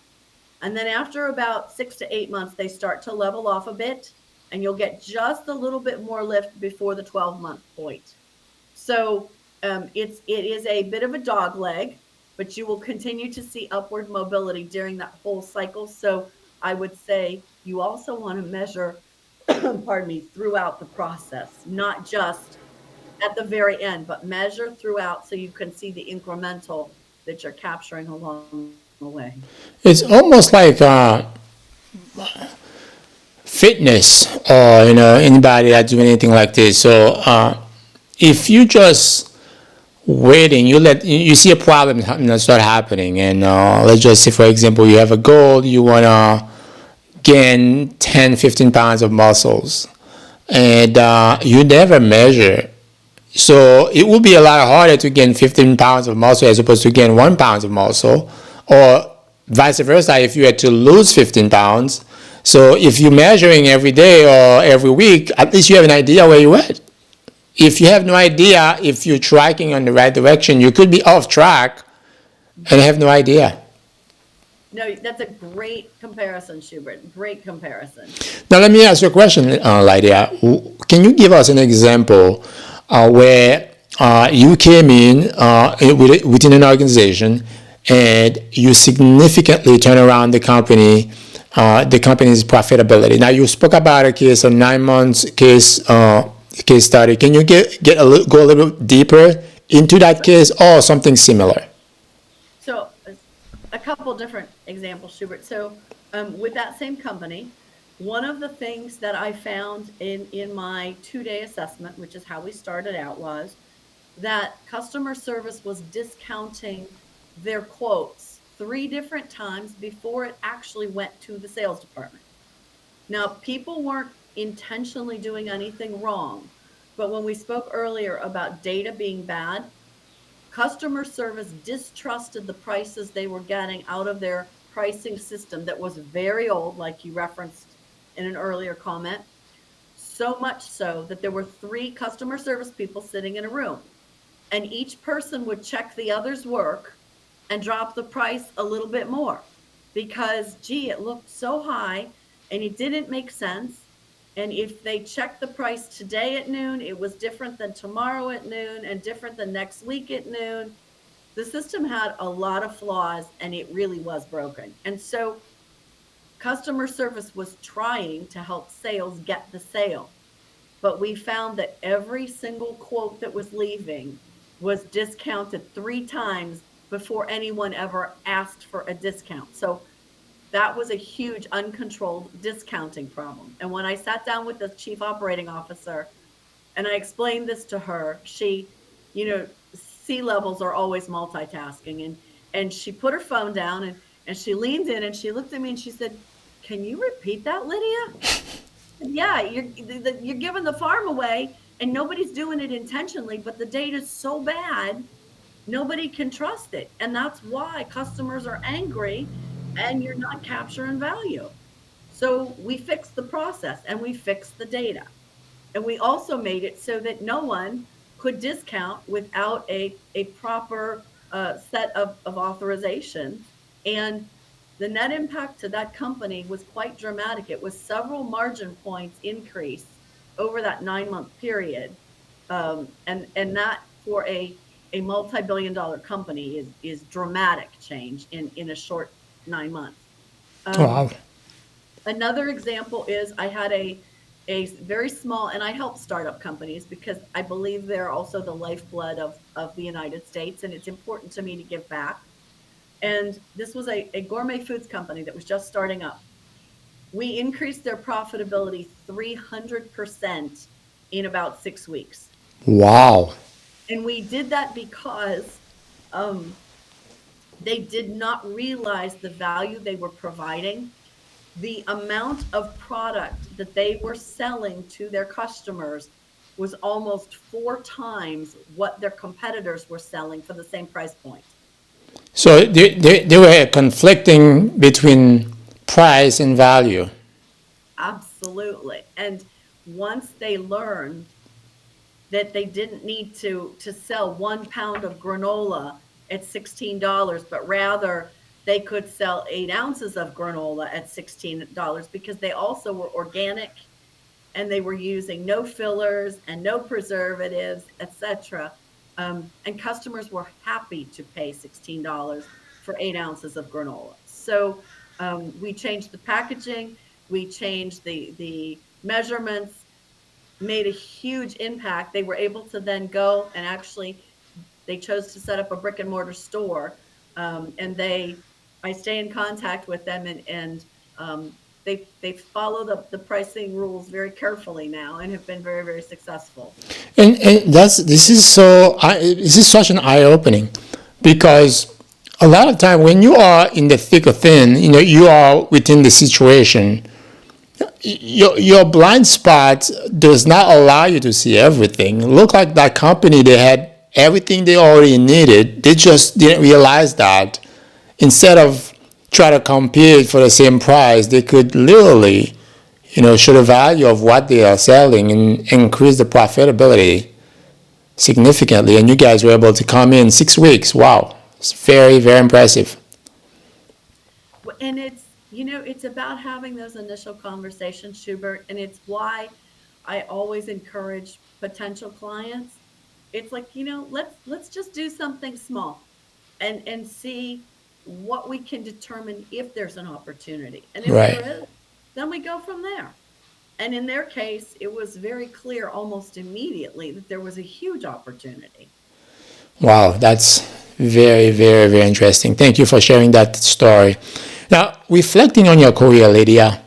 And then after about 6 to 8 months, they start to level off a bit, and you'll get just a little bit more lift before the 12-month point. So it is a bit of a dog leg, but you will continue to see upward mobility during that whole cycle. So I would say you also want to measure, pardon me, throughout the process, not just at the very end, but measure throughout so you can see the incremental that you're capturing along the way. It's almost like fitness, or anybody that do anything like this. So if you just waiting, you see a problem start happening, and let's just say, for example, you have a goal, you want to gain 10, 15 pounds of muscles, and you never measure. So it will be a lot harder to gain 15 pounds of muscle as opposed to gain 1 pound of muscle, or vice versa if you had to lose 15 pounds. So if you're measuring every day or every week, at least you have an idea where you're at. If you have no idea if you're tracking on the right direction, you could be off track and have no idea. No, that's a great comparison, Schubert. Great comparison. Now, let me ask you a question, Lydia. Can you give us an example where you came in within an organization and you significantly turn around the company's profitability? Now, you spoke about a case, a 9 months case study. Can you go a little deeper into that case or something similar? So a couple different examples, Schubert. So with that same company, one of the things that I found in my 2-day assessment, which is how we started out, was that customer service was discounting their quotes 3 different times before it actually went to the sales department. Now, people weren't intentionally doing anything wrong, but when we spoke earlier about data being bad, customer service distrusted the prices they were getting out of their pricing system that was very old, like you referenced in an earlier comment. So much so that there were 3 customer service people sitting in a room, and each person would check the other's work and drop the price a little bit more because, gee, it looked so high and it didn't make sense. And if they checked the price today at noon, it was different than tomorrow at noon and different than next week at noon. The system had a lot of flaws and it really was broken. And so customer service was trying to help sales get the sale. But we found that every single quote that was leaving was discounted 3 times before anyone ever asked for a discount. So that was a huge uncontrolled discounting problem. And when I sat down with the chief operating officer and I explained this to her, she, C levels are always multitasking. And she put her phone down and she leaned in and she looked at me and she said, "Can you repeat that, Lydia?" Yeah, you're giving the farm away and nobody's doing it intentionally, but the data's so bad, nobody can trust it. And that's why customers are angry and you're not capturing value. So we fixed the process and we fixed the data. And we also made it so that no one could discount without a proper set of authorizations. And the net impact to that company was quite dramatic. It was several margin points increase over that 9-month period. And that for a multi-billion-dollar company is dramatic change in a short 9 months. Wow. Another example is I had a very small, and I help startup companies because I believe they're also the lifeblood of the United States, and it's important to me to give back. And this was a gourmet foods company that was just starting up. We increased their profitability 300% in about 6 weeks. Wow. And we did that because they did not realize the value they were providing. The amount of product that they were selling to their customers was almost 4 times what their competitors were selling for the same price point. So they were conflicting between price and value. Absolutely. And once they learned that they didn't need to sell 1 pound of granola at $16, but rather they could sell 8 ounces of granola at $16 because they also were organic and they were using no fillers and no preservatives, etc. And customers were happy to pay $16 for 8 ounces of granola. So we changed the packaging, we changed the measurements, made a huge impact. They were able to then go and actually they chose to set up a brick and mortar store, and I stay in contact with them, and they follow the pricing rules very carefully now and have been very, very successful. And this is such an eye opening, because a lot of time when you are in the thick or thin, you are within the situation. Your blind spot does not allow you to see everything. Look like that company, they had everything they already needed. They just didn't realize that. Instead of try to compete for the same price, they could literally, show the value of what they are selling and increase the profitability significantly. And you guys were able to come in 6 weeks. Wow, it's very, very impressive. And it's about having those initial conversations, Schubert, and it's why I always encourage potential clients. It's like, let's just do something small and see what we can determine if there's an opportunity. And if there Right. is, then we go from there. And in their case, it was very clear almost immediately that there was a huge opportunity. Wow, that's very, very, very interesting. Thank you for sharing that story. Now, reflecting on your career, Lydia,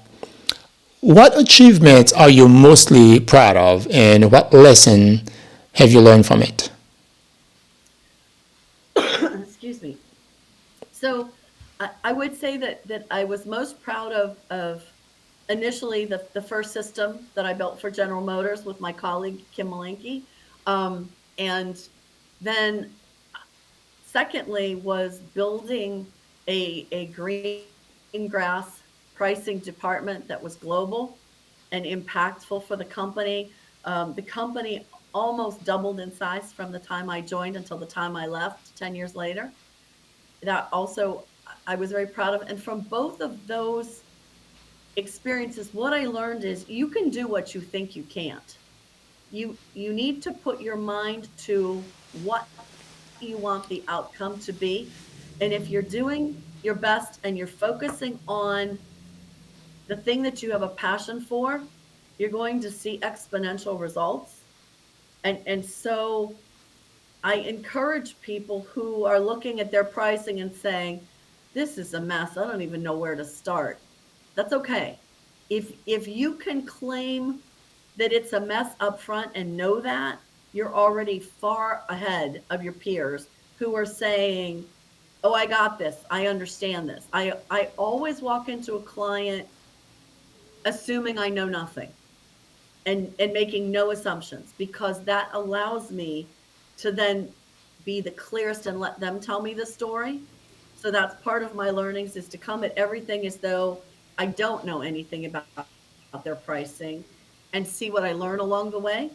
what achievements are you mostly proud of, and what lesson have you learned from it? Excuse me. So I would say that I was most proud of initially the first system that I built for General Motors with my colleague Kim Malinke. And then secondly was building a green grass pricing department that was global and impactful for the company. The company almost doubled in size from the time I joined until the time I left 10 years later. That also I was very proud of. And from both of those experiences, what I learned is you can do what you think you can't. You need to put your mind to what you want the outcome to be. And if you're doing your best and you're focusing on the thing that you have a passion for, you're going to see exponential results. And so I encourage people who are looking at their pricing and saying, this is a mess. I don't even know where to start. That's okay. If you can claim that it's a mess up front and know that, you're already far ahead of your peers who are saying, "Oh, I got this. I understand this." I always walk into a client assuming I know nothing and making no assumptions because that allows me to then be the clearest and let them tell me the story. So that's part of my learnings is to come at everything as though I don't know anything about their pricing and see what I learn along the way.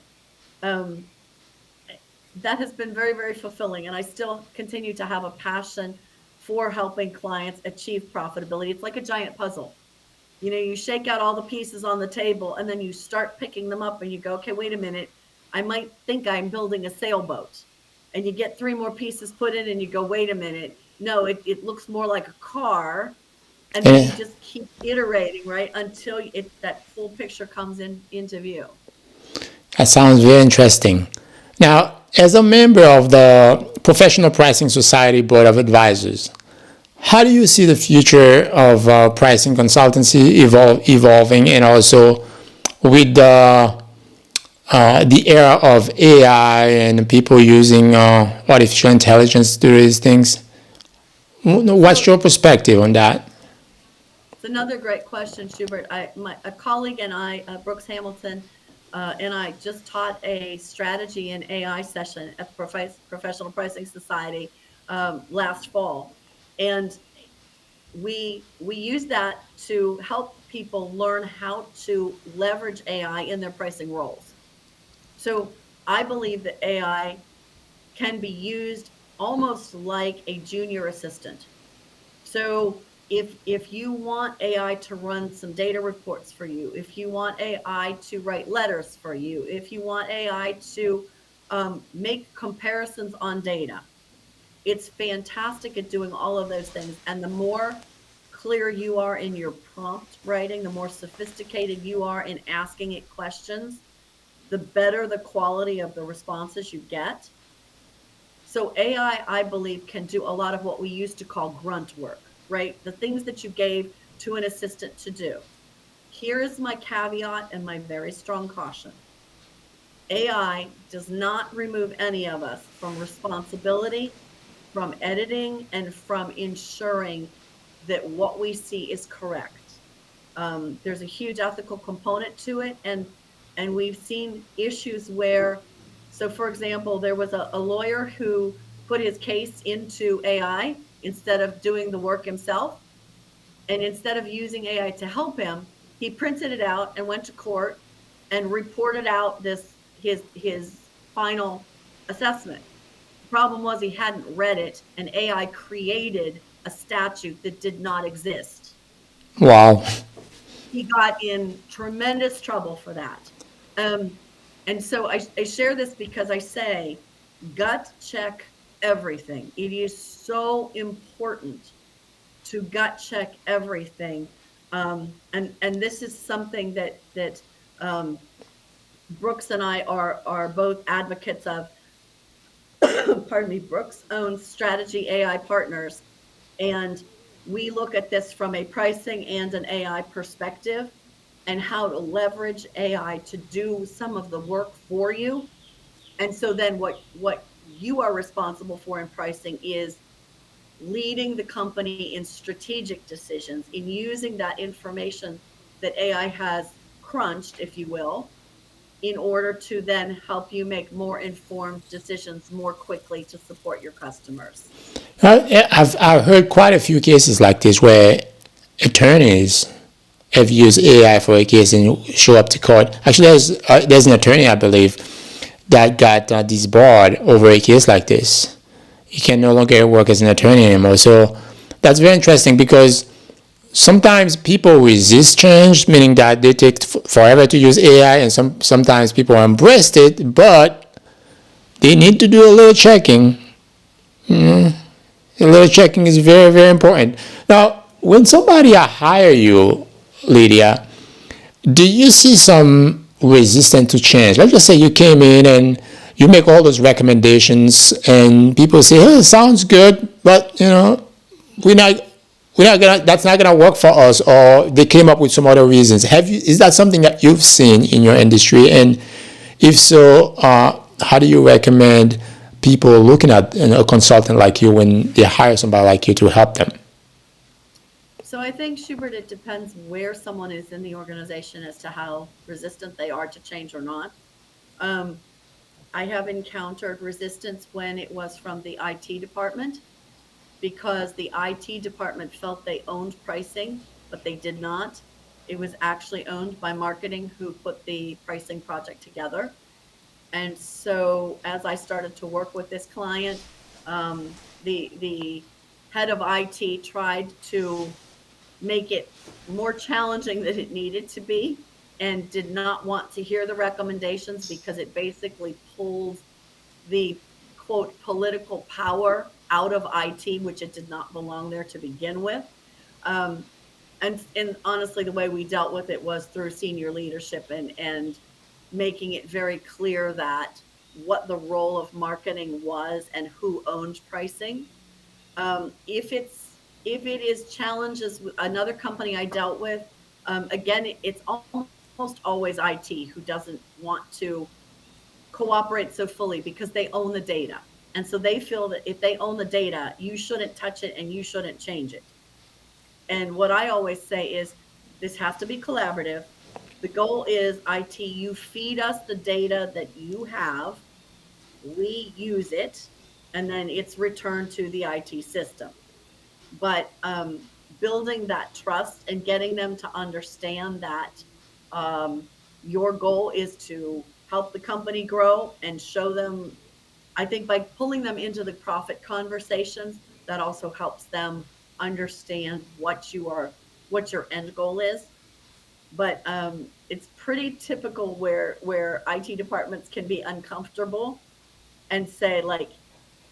Um, that has been very, very fulfilling. And I still continue to have a passion for helping clients achieve profitability. It's like a giant puzzle. You shake out all the pieces on the table and then you start picking them up and you go, okay, wait a minute. I might think I'm building a sailboat. And you get three more pieces put in and you go, wait a minute. No, it looks more like a car. And then you And just keep iterating, right? Until that full picture comes into view. that sounds very interesting. Now, as a member of the Professional Pricing Society Board of Advisors, how do you see the future of pricing consultancy evolving, and also with the era of AI and people using artificial intelligence to do these things? What's So your perspective on that? it's another great question, Schubert. A colleague and I, Brooks Hamilton, and I just taught a strategy and AI session at the Professional Pricing Society last fall, and we use that to help people learn how to leverage AI in their pricing roles. So I believe that AI can be used almost like a junior assistant. So if you want AI to run some data reports for you, if you want AI to write letters for you, if you want AI to make comparisons on data, it's fantastic at doing all of those things. And the more clear you are in your prompt writing, the more sophisticated you are in asking it questions, the better the quality of the responses you get. So I believe, can do a lot of what we used to call grunt work, right? The things that you gave to an assistant to do. Here is my caveat and my very strong caution. AI does not remove any of us from responsibility, from editing, and from ensuring that what we see is correct. There's a huge ethical component to it, and we've seen issues where, so for example, there was a lawyer who put his case into AI instead of doing the work himself, and instead of using AI to help him, he printed it out and went to court and reported out his final assessment. The problem was he hadn't read it, and AI created a statute that did not exist. Wow. He got in tremendous trouble for that. Um, and so I share this because I say, gut check everything. It is so important to gut check everything. And this is something that um, Brooks and I are both advocates of. Pardon me. Brooks owns Strategy AI Partners, and we look at this from a pricing and an AI perspective, and how to leverage AI to do some of the work for you. And so then what you are responsible for in pricing is leading the company in strategic decisions, in using that information that AI has crunched, if you will, in order to then help you make more informed decisions more quickly to support your customers. I've heard quite a few cases like this where attorneys have used AI for a case and show up to court. Actually, there's an attorney, I believe, that got disbarred over a case like this. He can no longer work as an attorney anymore. So that's very interesting because sometimes people resist change, meaning that they take forever to use AI, and sometimes people embrace it, but they need to do a little checking. A little checking is very, very important. Now, when somebody hire you, Lydia, do you see some resistance to change? Let's just say you came in and you make all those recommendations, and people say, "Oh, it sounds good, but we're not we're not gonna that's not gonna work for us," or they came up with some other reasons. Is that something that you've seen in your industry? And if so, how do you recommend people looking at a consultant like you when they hire somebody like you to help them? So I think, Schubert, it depends where someone is in the organization as to how resistant they are to change or not. Um, I have encountered resistance when it was from the IT department, because the IT department felt they owned pricing, but they did not. It was actually owned by marketing, who put the pricing project together. And so as I started to work with this client, the head of IT tried to make it more challenging than it needed to be, and did not want to hear the recommendations, because it basically pulls the quote political power out of IT, which it did not belong there to begin with. Um, and honestly, the way we dealt with it was through senior leadership, and making it very clear that what the role of marketing was and who owned pricing. If it is challenges with another company I dealt with, again, it's almost always IT who doesn't want to cooperate so fully, because they own the data. And so they feel that if they own the data, you shouldn't touch it and you shouldn't change it. And what I always say is, this has to be collaborative. The goal is, IT, you feed us the data that you have, we use it, and then it's returned to the IT system. But building that trust and getting them to understand that um, your goal is to help the company grow, and show them, I think by pulling them into the profit conversations, that also helps them understand what your end goal is. But it's pretty typical where IT departments can be uncomfortable and say, like,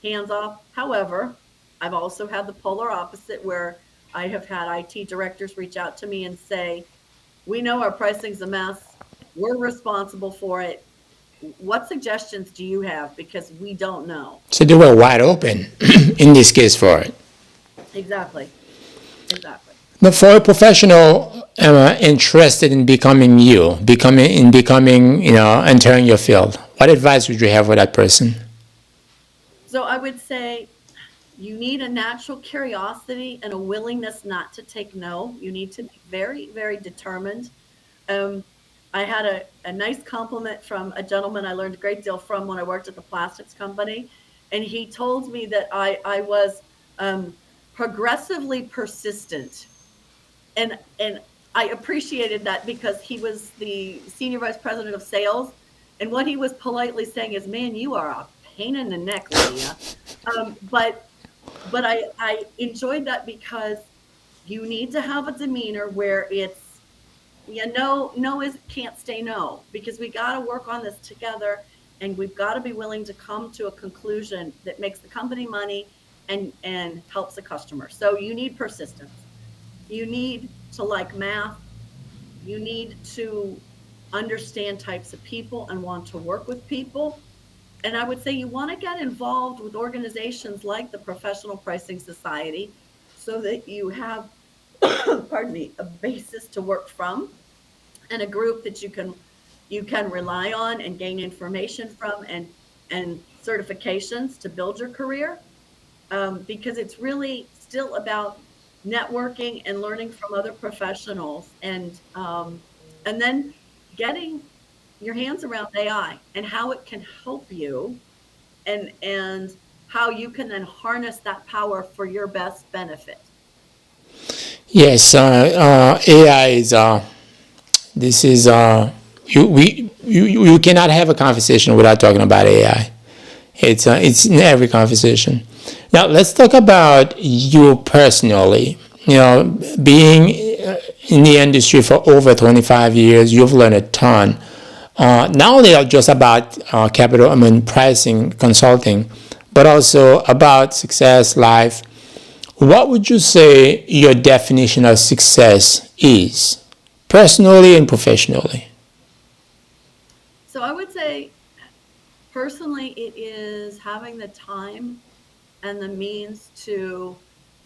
hands off. However, I've also had the polar opposite, where I have had IT directors reach out to me and say, we know our pricing's a mess. We're responsible for it. What suggestions do you have? Because we don't know. So they were wide open in this case for it. Exactly. Exactly. Now, for a professional interested in becoming, entering your field, what advice would you have for that person? So I would say, you need a natural curiosity and a willingness not to take no. You need to be very, very determined. Um, I had a nice compliment from a gentleman I learned a great deal from when I worked at the plastics company. And he told me that I was progressively persistent. And I appreciated that, because he was the senior vice president of sales. And what he was politely saying is, man, you are a pain in the neck, Lydia. But But I enjoyed that because you need to have a demeanor where it's, yeah, no, no is can't stay no, because we got to work on this together, and we've got to be willing to come to a conclusion that makes the company money and helps the customer. So you need persistence. You need to like math. You need to understand types of people and want to work with people. And I would say you want to get involved with organizations like the Professional Pricing Society so that you have, pardon me, a basis to work from, and a group that you can rely on and gain information from, and certifications to build your career, because it's really still about networking and learning from other professionals, and then getting your hands around AI and how it can help you, and how you can then harness that power for your best benefit. Yes, AI is this is you cannot have a conversation without talking about AI. It's in every conversation. Now let's talk about you personally. You know, being in the industry for over 25 years, you've learned a ton. Not only just about capital, I mean pricing, consulting, but also about success, life. What would you say your definition of success is, personally and professionally? So I would say, personally, it is having the time and the means to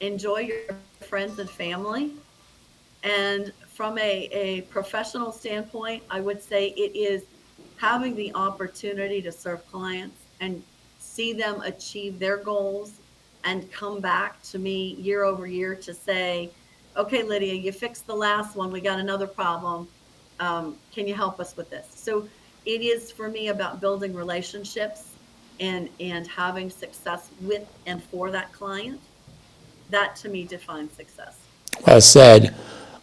enjoy your friends and family. And from a professional standpoint, I would say it is having the opportunity to serve clients and see them achieve their goals and come back to me year over year to say, okay, Lydia, you fixed the last one. We got another problem. Can you help us with this? So it is for me about building relationships and having success with and for that client. That to me defines success. Well said.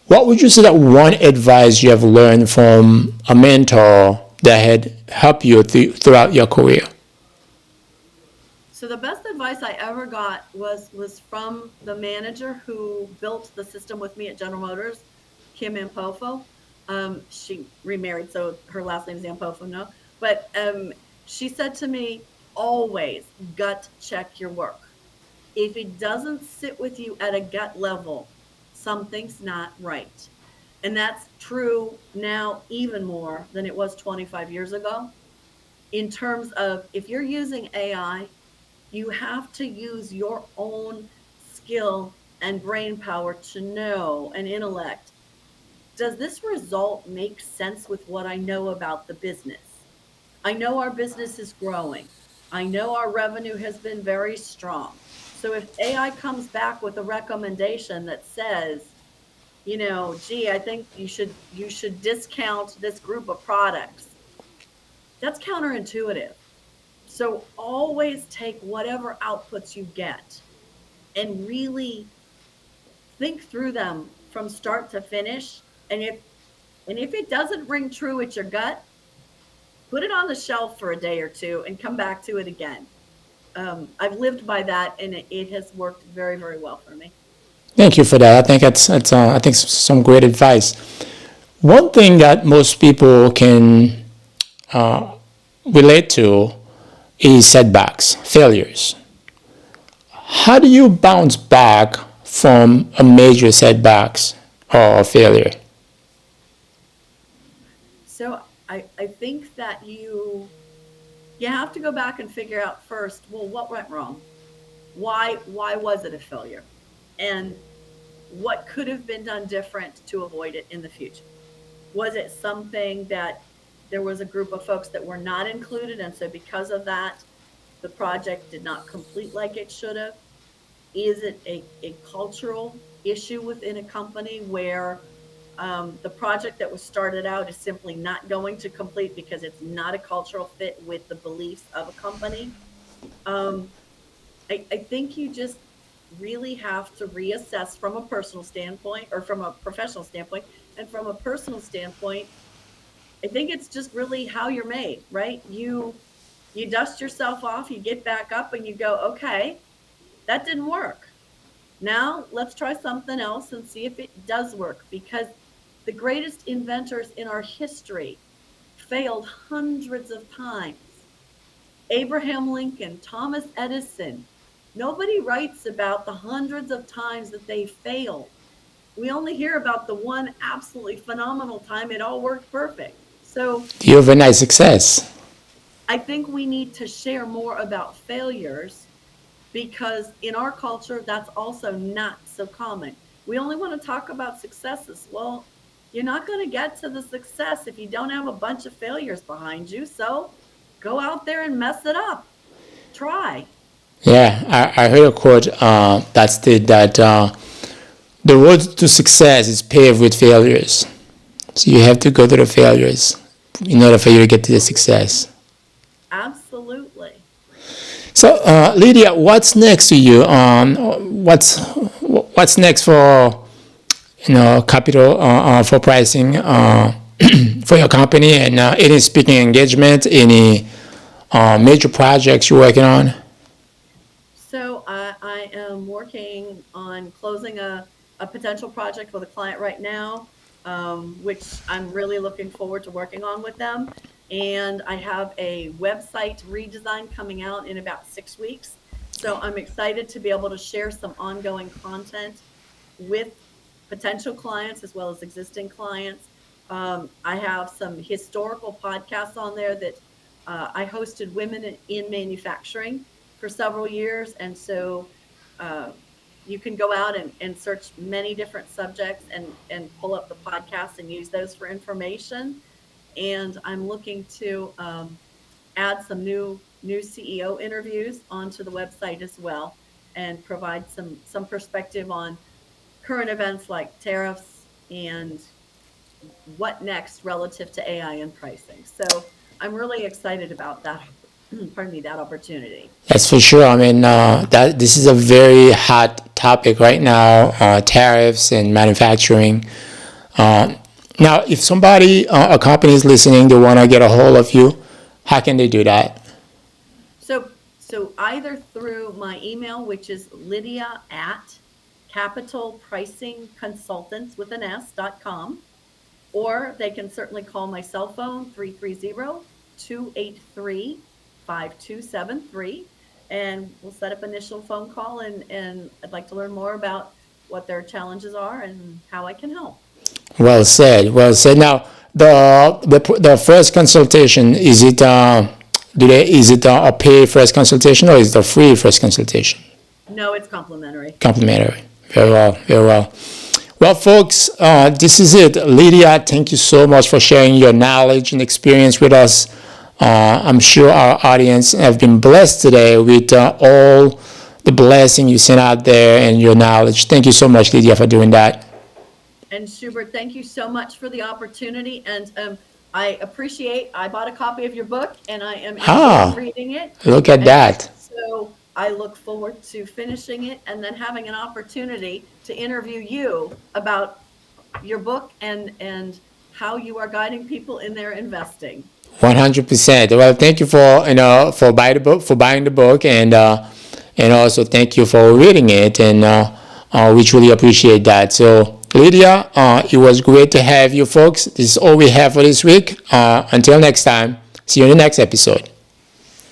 What would you say that one advice you have learned from a mentor that had helped you throughout your career? So the best advice I ever got was from the manager who built the system with me at General Motors, Kim Ampofo. She remarried, so her last name is Ampofo. No, but she said to me, always gut check your work. If it doesn't sit with you at a gut level, something's not right. And that's true now even more than it was 25 years ago. In terms of, if you're using AI, you have to use your own skill and brain power to know, and intellect, does this result make sense with what I know about the business? I know our business is growing. I know our revenue has been very strong. So if AI comes back with a recommendation that says, gee, I think you should discount this group of products, that's counterintuitive. So always take whatever outputs you get and really think through them from start to finish. And if it doesn't ring true at your gut, put it on the shelf for a day or two and come back to it again. I've lived by that, and it has worked very, very well for me. Thank you for that. I think that's I think some great advice. One thing that most people can relate to is setbacks, failures. How do you bounce back from a major setbacks or failure? So I think that you have to go back and figure out first, well, what went wrong? Why was it a failure? And what could have been done different to avoid it in the future? Was it something that there was a group of folks that were not included, and so because of that, the project did not complete like it should have? Is it a cultural issue within a company where the project that was started out is simply not going to complete because it's not a cultural fit with the beliefs of a company? Um, I think you just really have to reassess from a personal standpoint, or from a professional standpoint. And from a personal standpoint, I think it's just really how you're made, right? You dust yourself off, you get back up, and you go, okay, That didn't work. Now let's try something else and see if it does work, because the greatest inventors in our history failed hundreds of times. Abraham Lincoln, Thomas Edison. Nobody writes about the hundreds of times that they failed. We only hear about the one absolutely phenomenal time it all worked perfect. So The overnight success. I think we need to share more about failures, because in our culture, that's also not so common. We only want to talk about successes. Well, you're not going to get to the success if you don't have a bunch of failures behind you. So go out there and mess it up. Try. Yeah, I heard a quote that stated that the road to success is paved with failures. So you have to go through the failures in order for you to get to the success. Absolutely. So, Lydia, what's next to you? What's next for capital for pricing for your company, and any speaking engagement, any major projects you're working on? So I am working on closing a potential project with a client right now, which I'm really looking forward to working on with them. And I have a website redesign coming out in about 6 weeks. So I'm excited to be able to share some ongoing content with potential clients as well as existing clients. I have some historical podcasts on there that I hosted women in manufacturing for several years. And so uh, you can go out and search many different subjects and pull up the podcasts and use those for information. And I'm looking to add some new CEO interviews onto the website as well, and provide some perspective on current events like tariffs and what next relative to AI and pricing. So I'm really excited about that. Pardon me, that opportunity. That's for sure. I mean, that this is a very hot topic right now, tariffs and manufacturing. Uh, Now, if somebody, a company is listening, they want to get a hold of you, how can they do that? So either through my email, which is Lydia at Capital Pricing Consultants with an S.com, or they can certainly call my cell phone 330-283-5273, and we'll set up initial phone call, and I'd like to learn more about what their challenges are and how I can help. Well said. Well said. Now, the first consultation, is it is it a pay first consultation, or is it a free first consultation? No, it's complimentary. Complimentary. Very well. Very well. Well, folks, this is it. Lydia, thank you so much for sharing your knowledge and experience with us. I'm sure our audience have been blessed today with all the blessing you sent out there and your knowledge. Thank you so much, Lydia, for doing that. And Schubert, thank you so much for the opportunity. And I bought a copy of your book, and I am Ah, reading it. look at And that. so I look forward to finishing it and then having an opportunity to interview you about your book and how you are guiding people in their investing. 100%. Well, thank you for buying the book, and also thank you for reading it, and we truly appreciate that. So, Lydia, it was great to have you, folks. This is all we have for this week. Until next time, see you in the next episode.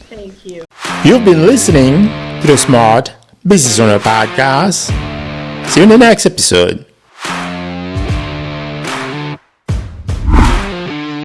Thank you. You've been listening to the Smart Business Owner Podcast. See you in the next episode.